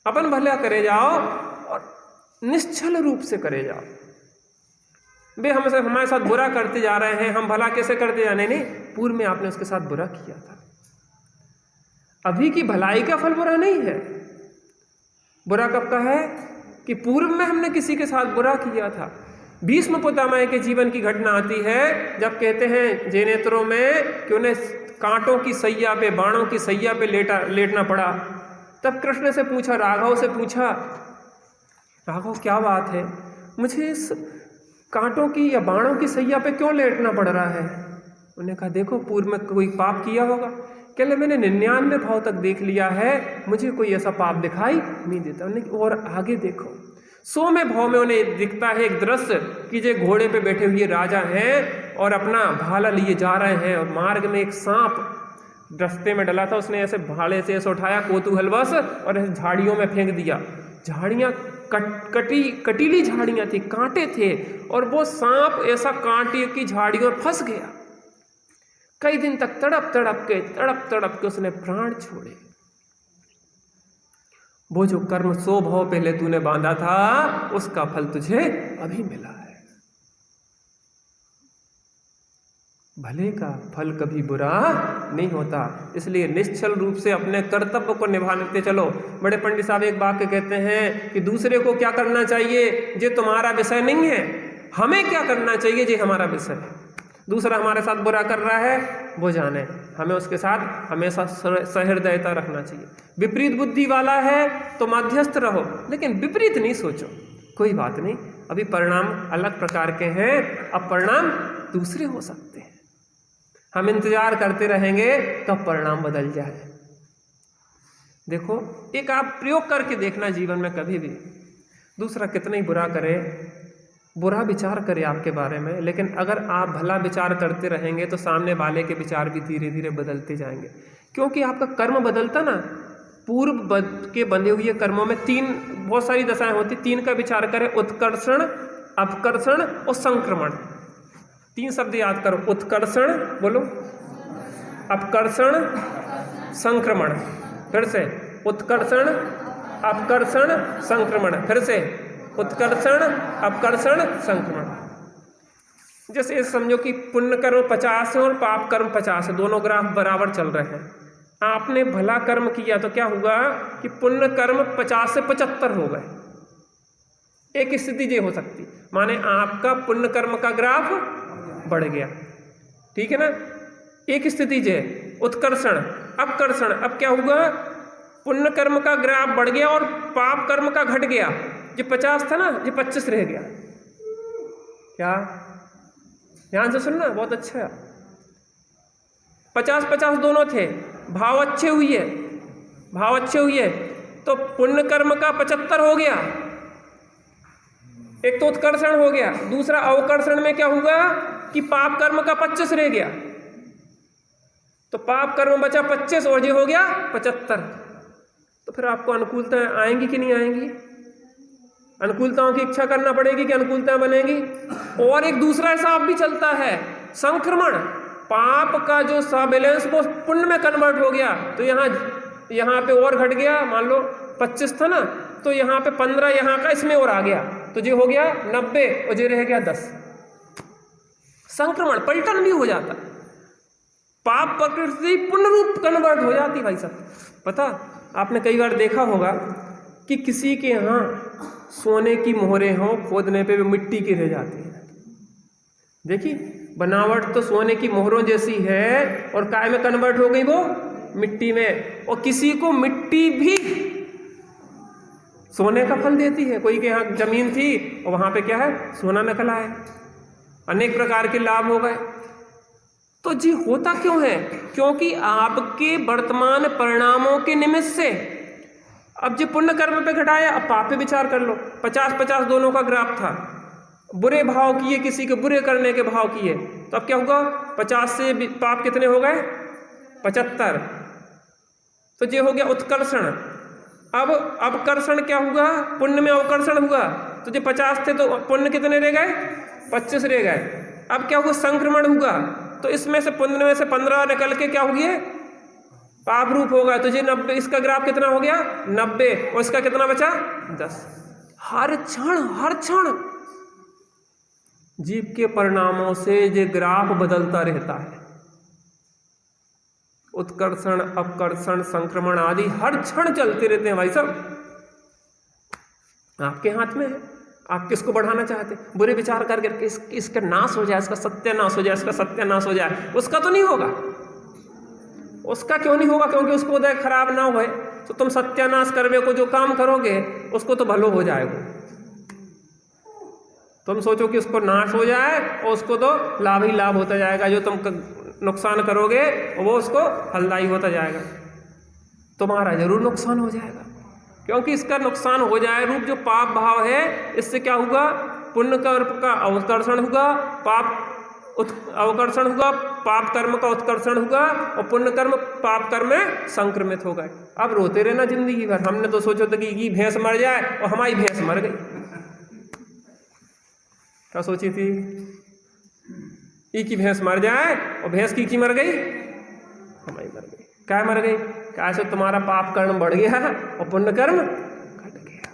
Speaker 1: अपन भला करे जाओ और निश्चल रूप से करे जाओ। वे हमसे हमारे साथ बुरा करते जा रहे हैं, हम भला कैसे करते जाने? नहीं, पूर्व में आपने उसके साथ बुरा किया था। अभी की भलाई का फल बुरा नहीं है। बुरा कब का है? कि पूर्व में हमने किसी के साथ बुरा किया था। भीष्म पितामह के जीवन की घटना आती है, जब कहते हैं जैनेत्रों में कि उन्हें कांटों की सैया पे, बाणों की सैया पे लेटना पड़ा। तब कृष्ण से पूछा, राघव से पूछा, राघव क्या बात है, मुझे इस कांटों की या बाणों की सैया पे क्यों लेटना पड़ रहा है? उन्होंने कहा देखो पूर्व में कोई पाप किया होगा। कहले मैंने 99 भाव तक देख लिया है, मुझे कोई ऐसा पाप दिखाई नहीं देता। उन्हें और आगे देखो, 100वें भाव में उन्हें दिखता है एक दृश्य कि जो घोड़े पे बैठे हुए राजा हैं और अपना भाला लिए जा रहे हैं, और मार्ग में एक सांप रास्ते में डला था, उसने ऐसे भाले से ऐसे उठाया कौतूहलवश और ऐसे झाड़ियों में फेंक दिया। झाड़ियाँ कटीली झाड़ियाँ थी, कांटे थे, और वो सांप ऐसा कांटे की झाड़ियों में फंस गया। कई दिन तक तड़प तड़प के उसने प्राण छोड़े। वो जो कर्म 100 भाव पहले तूने बांधा था, उसका फल तुझे अभी मिला है। भले का फल कभी बुरा नहीं होता, इसलिए निश्चल रूप से अपने कर्तव्य को निभाते चलो। बड़े पंडित साहब एक वाक्य कहते हैं कि दूसरे को क्या करना चाहिए ये तुम्हारा विषय नहीं है, हमें क्या करना चाहिए ये हमारा विषय है। दूसरा हमारे साथ बुरा कर रहा है, वो जाने, हमें उसके साथ हमेशा सहृदयता रखना चाहिए। विपरीत बुद्धि वाला है तो मध्यस्थ रहो, लेकिन विपरीत नहीं सोचो। कोई बात नहीं, अभी परिणाम अलग प्रकार के हैं, अब परिणाम दूसरे हो सकते हैं। हम इंतजार करते रहेंगे कब परिणाम बदल जाए। देखो, एक आप प्रयोग करके देखना जीवन में कभी भी, दूसरा कितना ही बुरा करे, बुरा विचार करे आपके बारे में, लेकिन अगर आप भला विचार करते रहेंगे तो सामने वाले के विचार भी धीरे धीरे बदलते जाएंगे। क्योंकि आपका कर्म बदलता ना, पूर्व के बंधे हुए कर्मों में 3 बहुत सारी दशाएं होती, 3 का विचार करें, उत्कर्षण, अपकर्षण और संक्रमण। 3 शब्द याद करो, उत्कर्षण बोलो, अपकर्षण, संक्रमण। फिर से उत्कर्षण, अपकर्षण, संक्रमण। फिर से उत्कर्षण, अपकर्षण, संक्रमण। जैसे समझो कि पुण्य कर्म 50 है और पाप कर्म 50 है, दोनों ग्राफ बराबर चल रहे हैं। आपने भला कर्म किया तो क्या हुआ कि पुण्य कर्म 50 से 75 हो गए। एक स्थिति ये हो सकती, माने आपका पुण्य कर्म का ग्राफ बढ़ गया, ठीक है ना। एक स्थिति ये उत्कर्षण, अपकर्षण। अब क्या हुआ, पुण्य कर्म का ग्राफ बढ़ गया और पाप कर्म का घट गया। जो 50 था ना, ये 25 रह गया। क्या ध्यान से सुनना, बहुत अच्छा है। 50-50 दोनों थे, भाव अच्छे हुए, भाव अच्छे हुए तो पुण्य कर्म का 75 हो गया। एक तो उत्कर्षण हो गया, दूसरा अवकर्षण में क्या हुआ कि पाप कर्म का 25 रह गया। तो पाप कर्म बचा 25 और ये हो गया 75। तो फिर आपको अनुकूलताएं आएंगी कि नहीं आएंगी? अनुकूलताओं की इच्छा करना पड़ेगी कि अनुकूलता बनेगी। और एक दूसरा हिसाब भी चलता है, संक्रमण। पाप का जो सा बैलेंस वो पुण्य में कन्वर्ट हो गया, तो यहाँ पे और घट गया। मान लो 25 था ना, तो यहाँ पे 15 यहाँ का इसमें और आ गया, तो ये हो गया 90 और ये रह गया 10। संक्रमण, पलटन भी हो जाता, पाप प्रकृति पुण्य रूप कन्वर्ट हो जाती। भाई साहब, पता आपने कई बार देखा होगा कि किसी के यहाँ सोने की मोहरें हों, खोदने पे भी मिट्टी की रह जाती है। देखिए, बनावट तो सोने की मोहरों जैसी है और काय में कन्वर्ट हो गई वो मिट्टी में। और किसी को मिट्टी भी सोने का फल देती है। कोई के यहाँ जमीन थी और वहां पे क्या है, सोना निकला है, अनेक प्रकार के लाभ हो गए। तो जी होता क्यों है? क्योंकि आपके वर्तमान परिणामों के निमित्त से अब जो पुण्य कर्म पे घटाया, अब पाप पे विचार कर लो। 50-50 दोनों का ग्राफ था, बुरे भाव किए, किसी के बुरे करने के भाव किए, तो अब क्या होगा, 50 से पाप कितने हो गए, 75। तो ये हो गया उत्कर्षण। अब अवकर्षण क्या हुआ, पुण्य में अवकर्षण हुआ। तो जो 50 थे तो पुण्य कितने रह गए, 25 रह गए। अब क्या हुआ, संक्रमण हुआ, तो इसमें से पुण्य में से 15 निकल के क्या हो गया, पाप रूप होगा। तो ये 90, इसका ग्राफ कितना हो गया 90, और इसका कितना बचा 10। हर क्षण जीव के परिणामों से ये ग्राफ बदलता रहता है। उत्कर्षण, अपकर्षण, संक्रमण आदि हर क्षण चलते रहते हैं भाई साहब। आपके हाथ में है, आप किसको बढ़ाना चाहते हैं। बुरे विचार करके इसका नाश हो जाए, इसका सत्यानाश हो जाए, इसका सत्यानाश हो जाए, उसका तो नहीं होगा। उसका क्यों नहीं होगा, क्योंकि उसको उदय खराब ना हो। तो तुम सत्यानाश करवे को जो काम करोगे उसको तो भलो हो जाएगा। तुम सोचो कि उसको नाश हो जाए और उसको तो लाभ ही लाभ होता जाएगा। जो तुम नुकसान करोगे वो उसको फलदायी होता जाएगा। तुम्हारा जरूर नुकसान हो जाएगा, क्योंकि इसका नुकसान हो जाए रूप जो पाप भाव है, इससे क्या होगा, पुण्य कर्म का अवकर्षण होगा, पाप अवकर्षण हुआ, पाप कर्म का उत्कर्षण हुआ, और पुण्य कर्म पाप कर्म में संक्रमित हो गए। अब रोते रहना जिंदगी भर। हमने तो सोचा था कि भैंस मर जाए, और हमारी भैंस मर गई। क्या सोची थी, की भैंस मर जाए, और भैंस की मर गई, हमारी मर गई। क्या मर गई, कैसे तुम्हारा पाप कर्म बढ़ गया और पुण्य कर्म घट गया।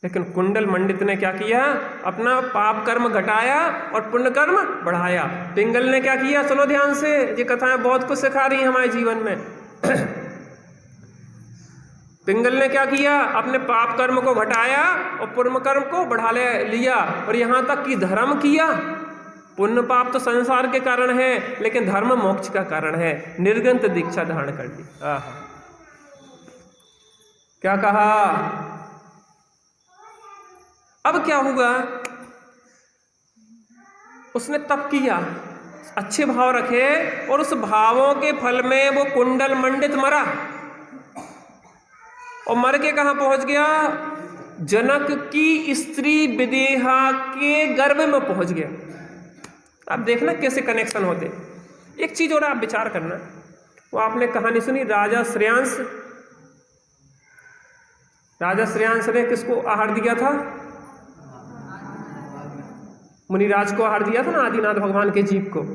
Speaker 1: लेकिन कुंडल मंडित ने क्या किया, अपना पाप कर्म घटाया और पुण्य कर्म बढ़ाया। पिंगल ने क्या किया, सुनो ध्यान से, ये कथाएं बहुत कुछ सिखा रही हैं हमारे जीवन में। पिंगल ने क्या किया, अपने पाप कर्म को घटाया और पुण्य कर्म को बढ़ा लिया, और यहां तक कि धर्म किया। पुण्य पाप तो संसार के कारण है, लेकिन धर्म मोक्ष का कारण है। निर्गंत दीक्षा धारण कर ली। क्या कहा, अब क्या हुआ, उसने तप किया, अच्छे भाव रखे, और उस भावों के फल में वो कुंडल मंडित मरा। और मर के कहां पहुंच गया, जनक की स्त्री विदेहा के गर्भ में पहुंच गया। आप देखना कैसे कनेक्शन होते। एक चीज और आप विचार करना, वो आपने कहानी सुनी राजा श्रेयांश। राजा श्रेयांश ने किसको आहार दिया था, मुनिराज को आहार दिया था ना, आदिनाथ भगवान के जीव को।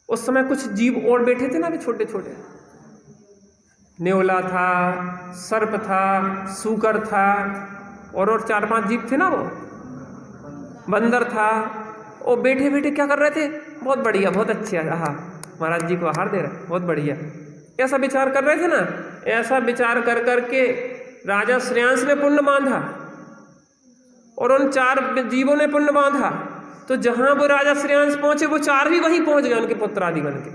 Speaker 1: उस समय कुछ जीव और बैठे थे ना, भी छोटे छोटे, नेवला था, सर्प था, सूकर था, और 4-5 जीव थे ना, वो बंदर था। और बैठे बैठे क्या कर रहे थे, बहुत बढ़िया, बहुत अच्छे, हाँ महाराज जी को आहार दे रहे, बहुत बढ़िया, ऐसा विचार कर रहे थे ना। ऐसा विचार कर करके राजा श्रेयांश ने पुण्य बांधा, और उन 4 जीवों ने पुण्य बांधा। तो जहां वो राजा श्रेयांश पहुंचे, वो 4 भी वहीं पहुंच गए, उनके पुत्र आदि बन के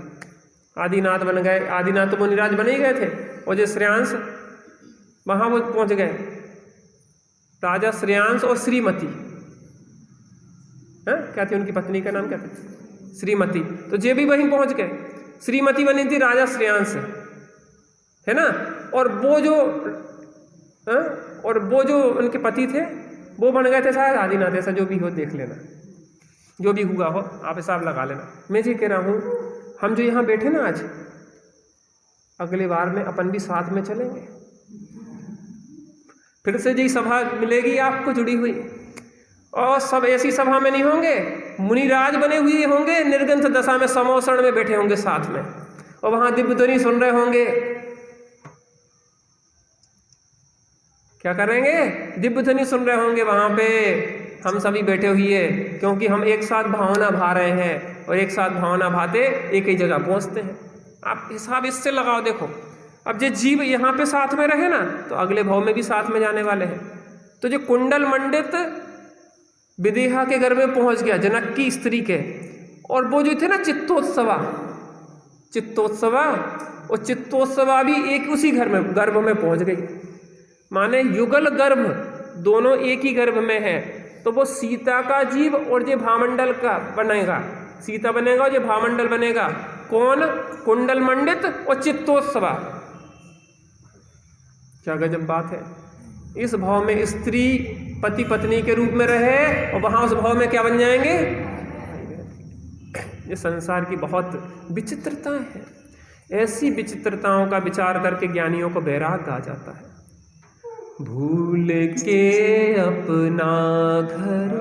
Speaker 1: आदिनाथ बन गए। आदिनाथ तो मुनिराज बने ही गए थे, और जो श्रेयांश वहां वो पहुंच गए। राजा श्रेयांश और श्रीमती, क्या थी उनकी पत्नी का नाम, क्या था, श्रीमती। तो ये भी वहीं पहुंच गए। श्रीमती बनी थी राजा श्रेयांश, है ना। और वो जो उनके पति थे, वो बन गए थे शायद आदिनाथ। ऐसा जो भी हो देख लेना, जो भी हुआ हो आप हिसाब लगा लेना। मैं जी कह रहा हूं, हम जो यहाँ बैठे ना आज, अगले बार में अपन भी साथ में चलेंगे। फिर से जी सभा मिलेगी आपको जुड़ी हुई, और सब ऐसी सभा में नहीं होंगे, मुनिराज बने हुए होंगे, निर्गंथ दशा में समोषण में बैठे होंगे साथ में, और वहां दिव्य ध्वनि सुन रहे होंगे। क्या करेंगे, दिव्य ध्वनि सुन रहे होंगे वहां पे, हम सभी बैठे हुए, क्योंकि हम एक साथ भावना भा रहे हैं, और एक साथ भावना भाते एक ही जगह पहुंचते हैं। आप हिसाब इससे लगाओ, देखो अब जो जीव यहाँ पे साथ में रहे ना, तो अगले भाव में भी साथ में जाने वाले हैं। तो जो कुंडल मंडित विदेहा के घर में पहुंच गया, जनक की स्त्री के। और वो जो थे ना चित्तोत्सवा, और चित्तोत्सवा भी एक उसी गर्भ में पहुंच गई। माने युगल गर्भ, दोनों एक ही गर्भ में है। तो वो सीता का जीव और ये भामंडल का बनेगा, सीता बनेगा और ये भामंडल बनेगा। कौन? कुंडल मंडित और चित्तोत्सवा। क्या गजब बात है। इस भाव में स्त्री पति पत्नी के रूप में रहे और वहां उस भाव में क्या बन जाएंगे? ये संसार की बहुत विचित्रताएं हैं। ऐसी विचित्रताओं का विचार करके ज्ञानियों को वैराग्य आ जाता है। भूल के अपना घर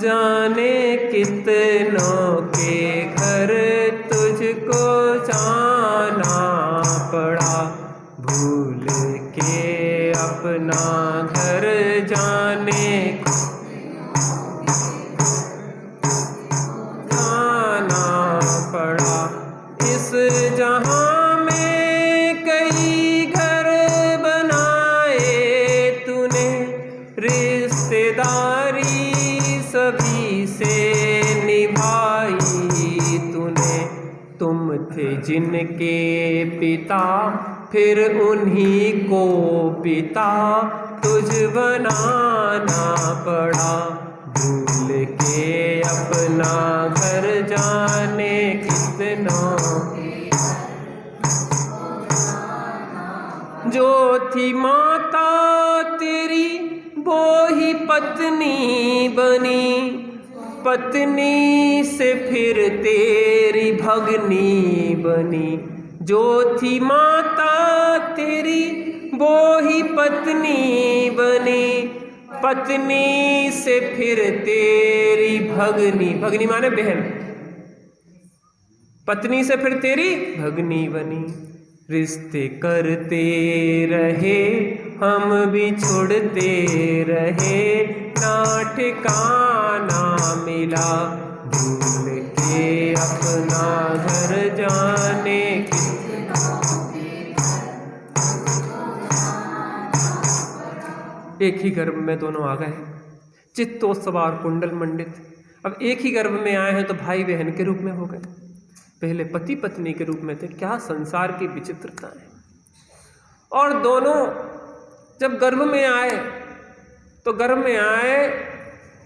Speaker 1: जाने कितनों के घर तुझको जाना पड़ा। भूल के अपना घर जाने पड़ा। इस जहां में कई घर बनाए तूने, रिश्तेदारी सभी से निभाई तूने। तुम थे जिनके पिता फिर उन्हीं को पिता तुझ बनाना पड़ा। भूल के अपना घर जाने कितना, जो थी माता तेरी वो ही पत्नी बनी। पत्नी से फिर तेरी भगनी बनी। जो थी माता तेरी वो ही पत्नी बनी। पत्नी से फिर तेरी भगनी, भगनी माने बहन, पत्नी से फिर तेरी भगनी बनी। रिश्ते करते रहे हम भी छोड़ते रहे, ना ठिकाना मिला। भूल के अपना घर जाने की, एक ही गर्भ में दोनों आ गए, चित्तोत्सवा और कुंडल मंडित। अब एक ही गर्भ में आए हैं तो भाई बहन के रूप में हो गए, पहले पति पत्नी के रूप में थे। क्या संसार की विचित्रता है। और दोनों जब गर्भ में आए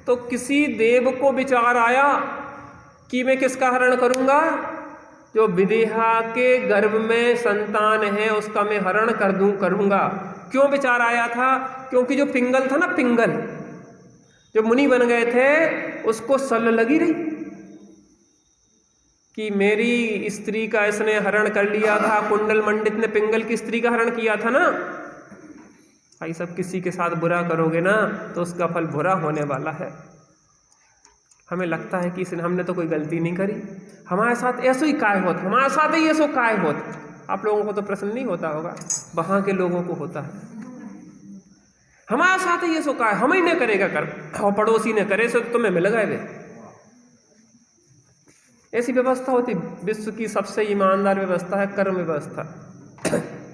Speaker 1: तो किसी देव को विचार आया कि मैं किसका हरण करूंगा? जो विदेहा के गर्भ में संतान है उसका मैं हरण करूंगा। क्यों विचार आया था? क्योंकि जो पिंगल था ना, पिंगल जो मुनि बन गए थे, उसको सल लगी रही कि मेरी स्त्री का इसने हरण कर लिया था। कुंडल मंडित ने पिंगल की स्त्री का हरण किया था ना। भाई सब किसी के साथ बुरा करोगे ना तो उसका फल बुरा होने वाला है। हमें लगता है कि हमने तो कोई गलती नहीं करी, हमारे साथ ऐसा ही काय होता, हमारे साथ ही ऐसा काय होता। आप लोगों को तो प्रश्न नहीं होता होगा, वहां के लोगों को होता है। हमारे साथ ही ऐसा काय, हम ही ने करेगा कर और पड़ोसी ने करे सो तुम्हें मिल गए वे। ऐसी व्यवस्था होती। विश्व की सबसे ईमानदार व्यवस्था है कर्म व्यवस्था।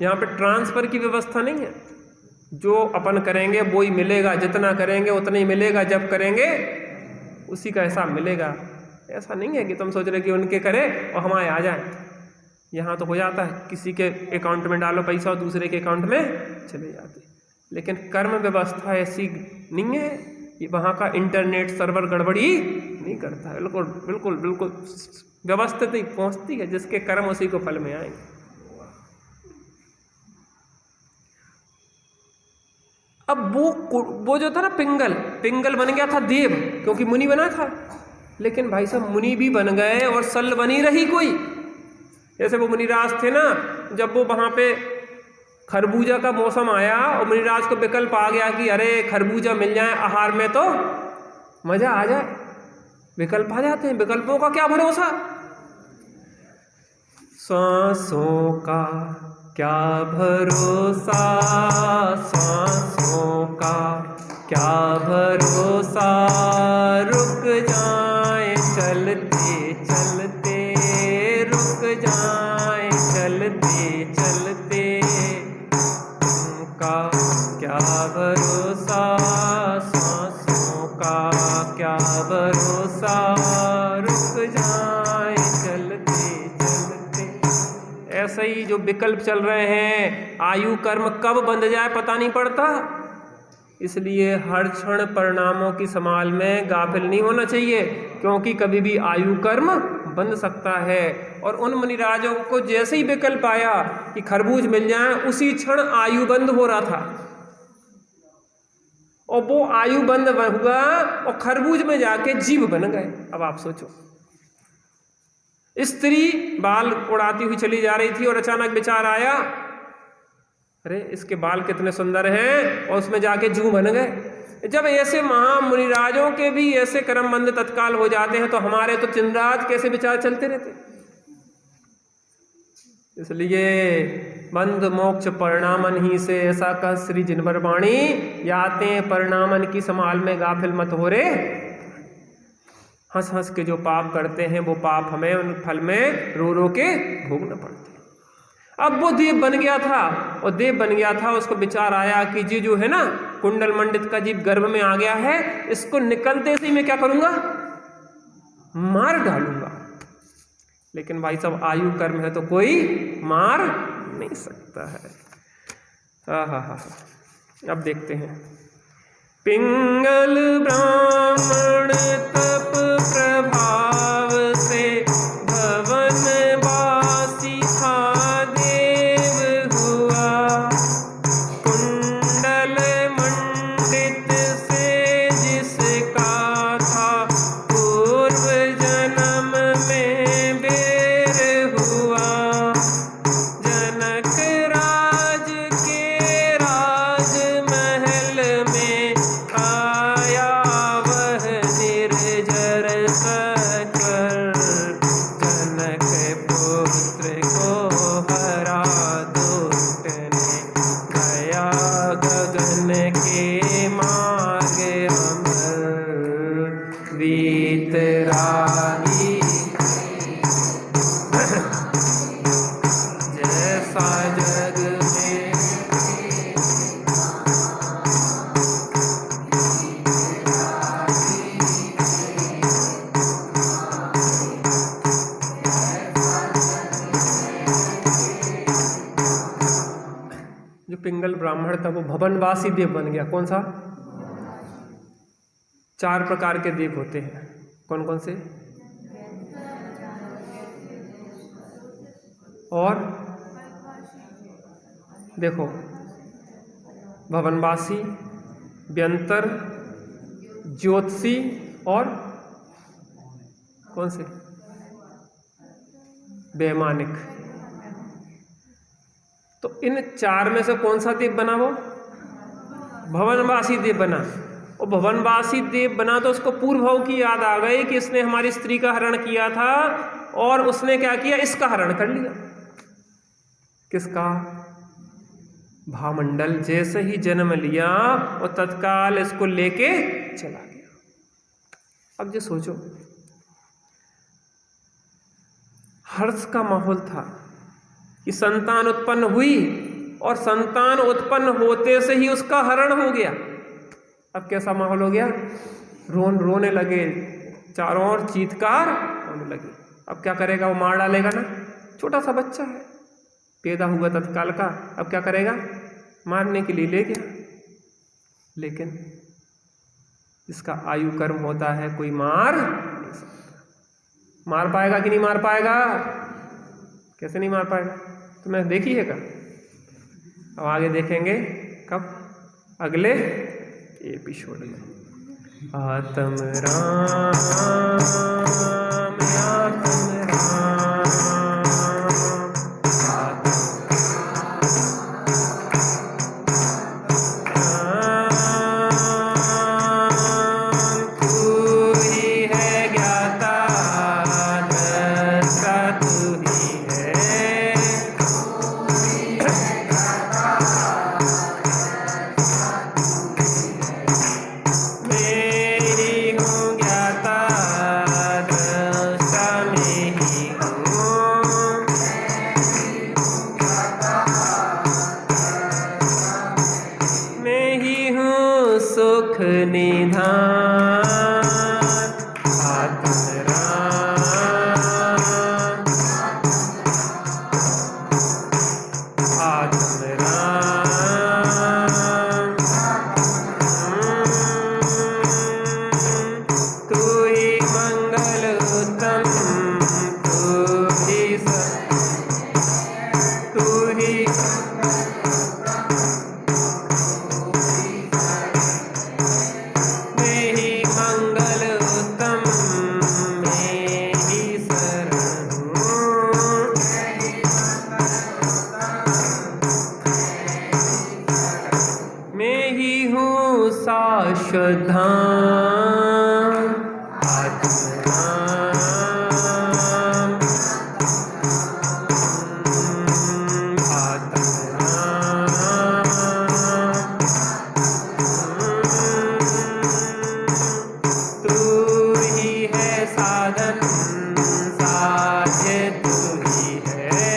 Speaker 1: यहाँ पे ट्रांसफर की व्यवस्था नहीं है। जो अपन करेंगे वो ही मिलेगा, जितना करेंगे उतना ही मिलेगा, जब करेंगे उसी का हिसाब मिलेगा। ऐसा नहीं है कि तुम सोच रहे कि उनके करें और हमारे आ जाए। यहाँ तो हो जाता है, किसी के अकाउंट में डालो पैसा और दूसरे के अकाउंट में चले जाते। लेकिन कर्म व्यवस्था ऐसी नहीं है, ये वहाँ का इंटरनेट सर्वर गड़बड़ी नहीं करता है। बिल्कुल बिल्कुल बिल्कुल व्यवस्थित ही पहुँचती है, जिसके कर्म उसी को फल में आएंगे। अब वो जो था ना पिंगल बन गया था देव, क्योंकि मुनि बना था। लेकिन भाई साहब मुनि भी बन गए और सल बनी रही कोई। जैसे वो मुनिराज थे ना, जब वो वहाँ पे खरबूजा का मौसम आया और मुनिराज को विकल्प आ गया कि अरे खरबूजा मिल जाए आहार में तो मजा आ जाए, विकल्प आ जाते हैं। विकल्पों का क्या भरोसा। सांसों का क्या भरोसा, सांसों का क्या भरोसा, रुक जाए चलते चलते, रुक जाए चलते चलते, उनका क्या भरोसा, सांसों का ऐसे ही जो विकल्प चल रहे हैं, आयु कर्म कब बंध जाए पता नहीं पड़ता। इसलिए हर क्षण परिणामों की संभाल में गाफिल नहीं होना चाहिए, क्योंकि कभी भी आयु कर्म बंध सकता है। और उन मुनिराजों को जैसे ही विकल्प आया कि खरबूज मिल जाए, उसी क्षण आयु बंद हो रहा था, और वो आयु बंद हुआ और खरबूज में जाके जीव बन गए। अब आप सोचो, स्त्री बाल उड़ाती हुई चली जा रही थी और अचानक विचार आया, अरे इसके बाल कितने सुंदर हैं, और उसमें जाके जू बन गए। जब ऐसे महामुनिराजों के भी ऐसे कर्मबंध तत्काल हो जाते हैं, तो हमारे तो दिन रात कैसे विचार चलते रहते। इसलिए बंध मोक्ष परिणामन ही से, ऐसा कह श्री जिनवर वाणी, याते परिणामन की संभाल में गाफिल मत हो रे। हंस हंस के जो पाप करते हैं, वो पाप हमें उन फल में रो रो के भोगना पड़ता है। अब वो देव बन गया था, और देव बन गया था, उसको विचार आया कि जी जो है ना कुंडल मंडित का जीव गर्भ में आ गया है, इसको निकलते से ही मैं क्या करूंगा, मार डालूंगा। लेकिन भाई साहब आयु कर्म है तो कोई मार नहीं सकता है। हा। अब देखते हैं, पिंगल ब्राह्मण तप प्रभाव से भवन वासी था देव हुआ, कुंडल मंडित से जिसका था पूर्व जन्म में बेर हुआ, जनक राज के राजमहल में आया वह निर्जर सकर, जनक पुत्र को हरा दुष्ट ने गया गगन के मार्ग अमर, वीतरागी जैसा जग में जो पिंगल ब्राह्मण था वो भवनवासी देव बन गया। कौन सा? 4 प्रकार के देव होते हैं। कौन कौन से? और देखो, भवनवासी, व्यंतर, ज्योतिषी और कौन से? वैमानिक। तो इन 4 में से कौन सा देव बना? वो भवनवासी देव बना। और भवनवासी देव बना तो उसको पूर्व भाव की याद आ गई कि इसने हमारी स्त्री का हरण किया था, और उसने क्या किया, इसका हरण कर लिया। किसका? भामंडल। जैसे ही जन्म लिया और तत्काल इसको लेके चला गया। अब जो सोचो, हर्ष का माहौल था कि संतान उत्पन्न हुई, और संतान उत्पन्न होते से ही उसका हरण हो गया। अब कैसा माहौल हो गया? रोने लगे, चारों ओर चीत्कार होने लगे। अब क्या करेगा? वो मार डालेगा ना, छोटा सा बच्चा है, पैदा हुआ तत्काल का। अब क्या करेगा? मारने के लिए ले गया। लेकिन इसका आयु कर्म होता है, कोई मार नहीं सकता। मार पाएगा कि नहीं मार पाएगा? कैसे नहीं मार पाएगा? तुमने देखी है क्या? अब आगे देखेंगे। कब? अगले एपिसोड में। आत्म राम, आत्म राम, तू ही है ज्ञाता, दृष्टा तू ही है, मेरी हूँ ज्ञाता शुद्धाम् आत्मनाम् तू ही है साधन साध्य, तू ही है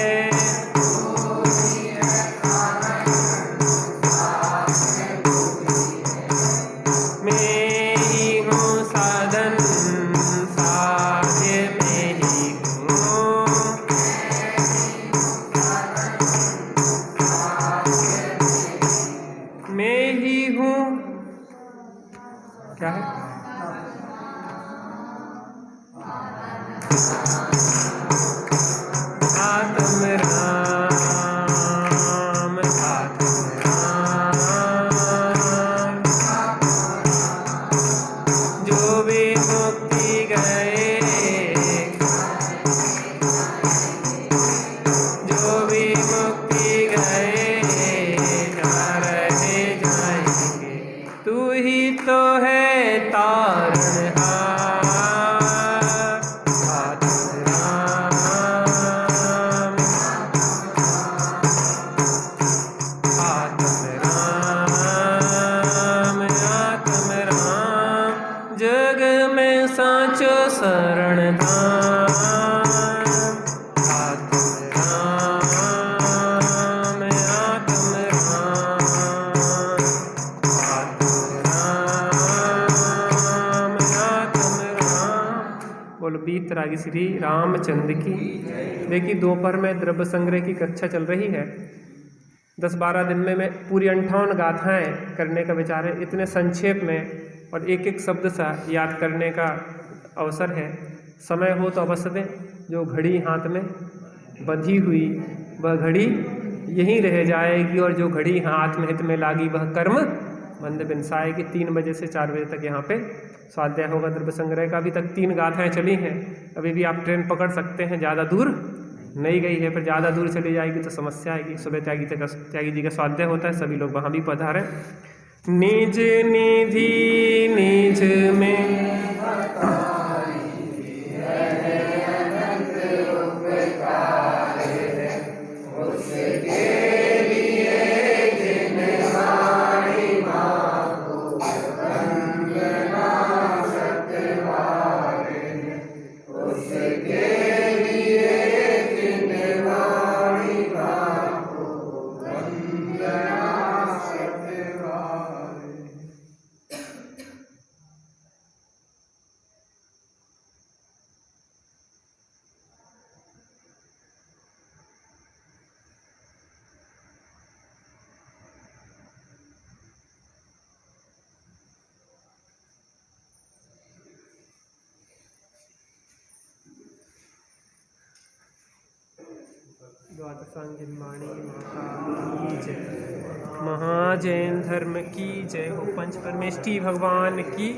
Speaker 1: मैं ही हूँ साधन साध्य, मैं ही हूँ मैं ही हूँ क्या है आत्म राम जो भी मुक्ति गए, जो भी मुक्ति गए जा रहे जाएंगे, तू ही तो है तारणहार जग में साचो शरण धाम आत्म राम आत्म राम आत्म राम। बोलो बीत रागी श्री रामचंद्र की। देखिए दोपहर में द्रव्य संग्रह की कक्षा चल रही है। 10-12 दिन में मैं पूरी 58 गाथाएं करने का विचार है। इतने संक्षेप में और एक एक शब्द सा याद करने का अवसर है। समय हो तो अवश्य दें। जो घड़ी हाथ में बंधी हुई वह घड़ी यहीं रह जाएगी, और जो घड़ी हाथ में हित में लागी वह कर्म बंद बिनसाएगी। 3 बजे से 4 बजे तक यहाँ पे स्वाध्याय होगा द्रव्य संग्रह का। अभी तक 3 गाथाएं चली हैं। अभी भी आप ट्रेन पकड़ सकते हैं, ज़्यादा दूर नहीं गई है, पर ज़्यादा दूर चली जाएगी तो समस्या आएगी। सुबह त्यागी जी का स्वाध्याय होता है, सभी लोग वहाँ भी पधारें। निज निधि निज में द्वादशांगिन वाणी माता की जय, महाजैन धर्म की जय हो, पंच परमेष्ठी भगवान की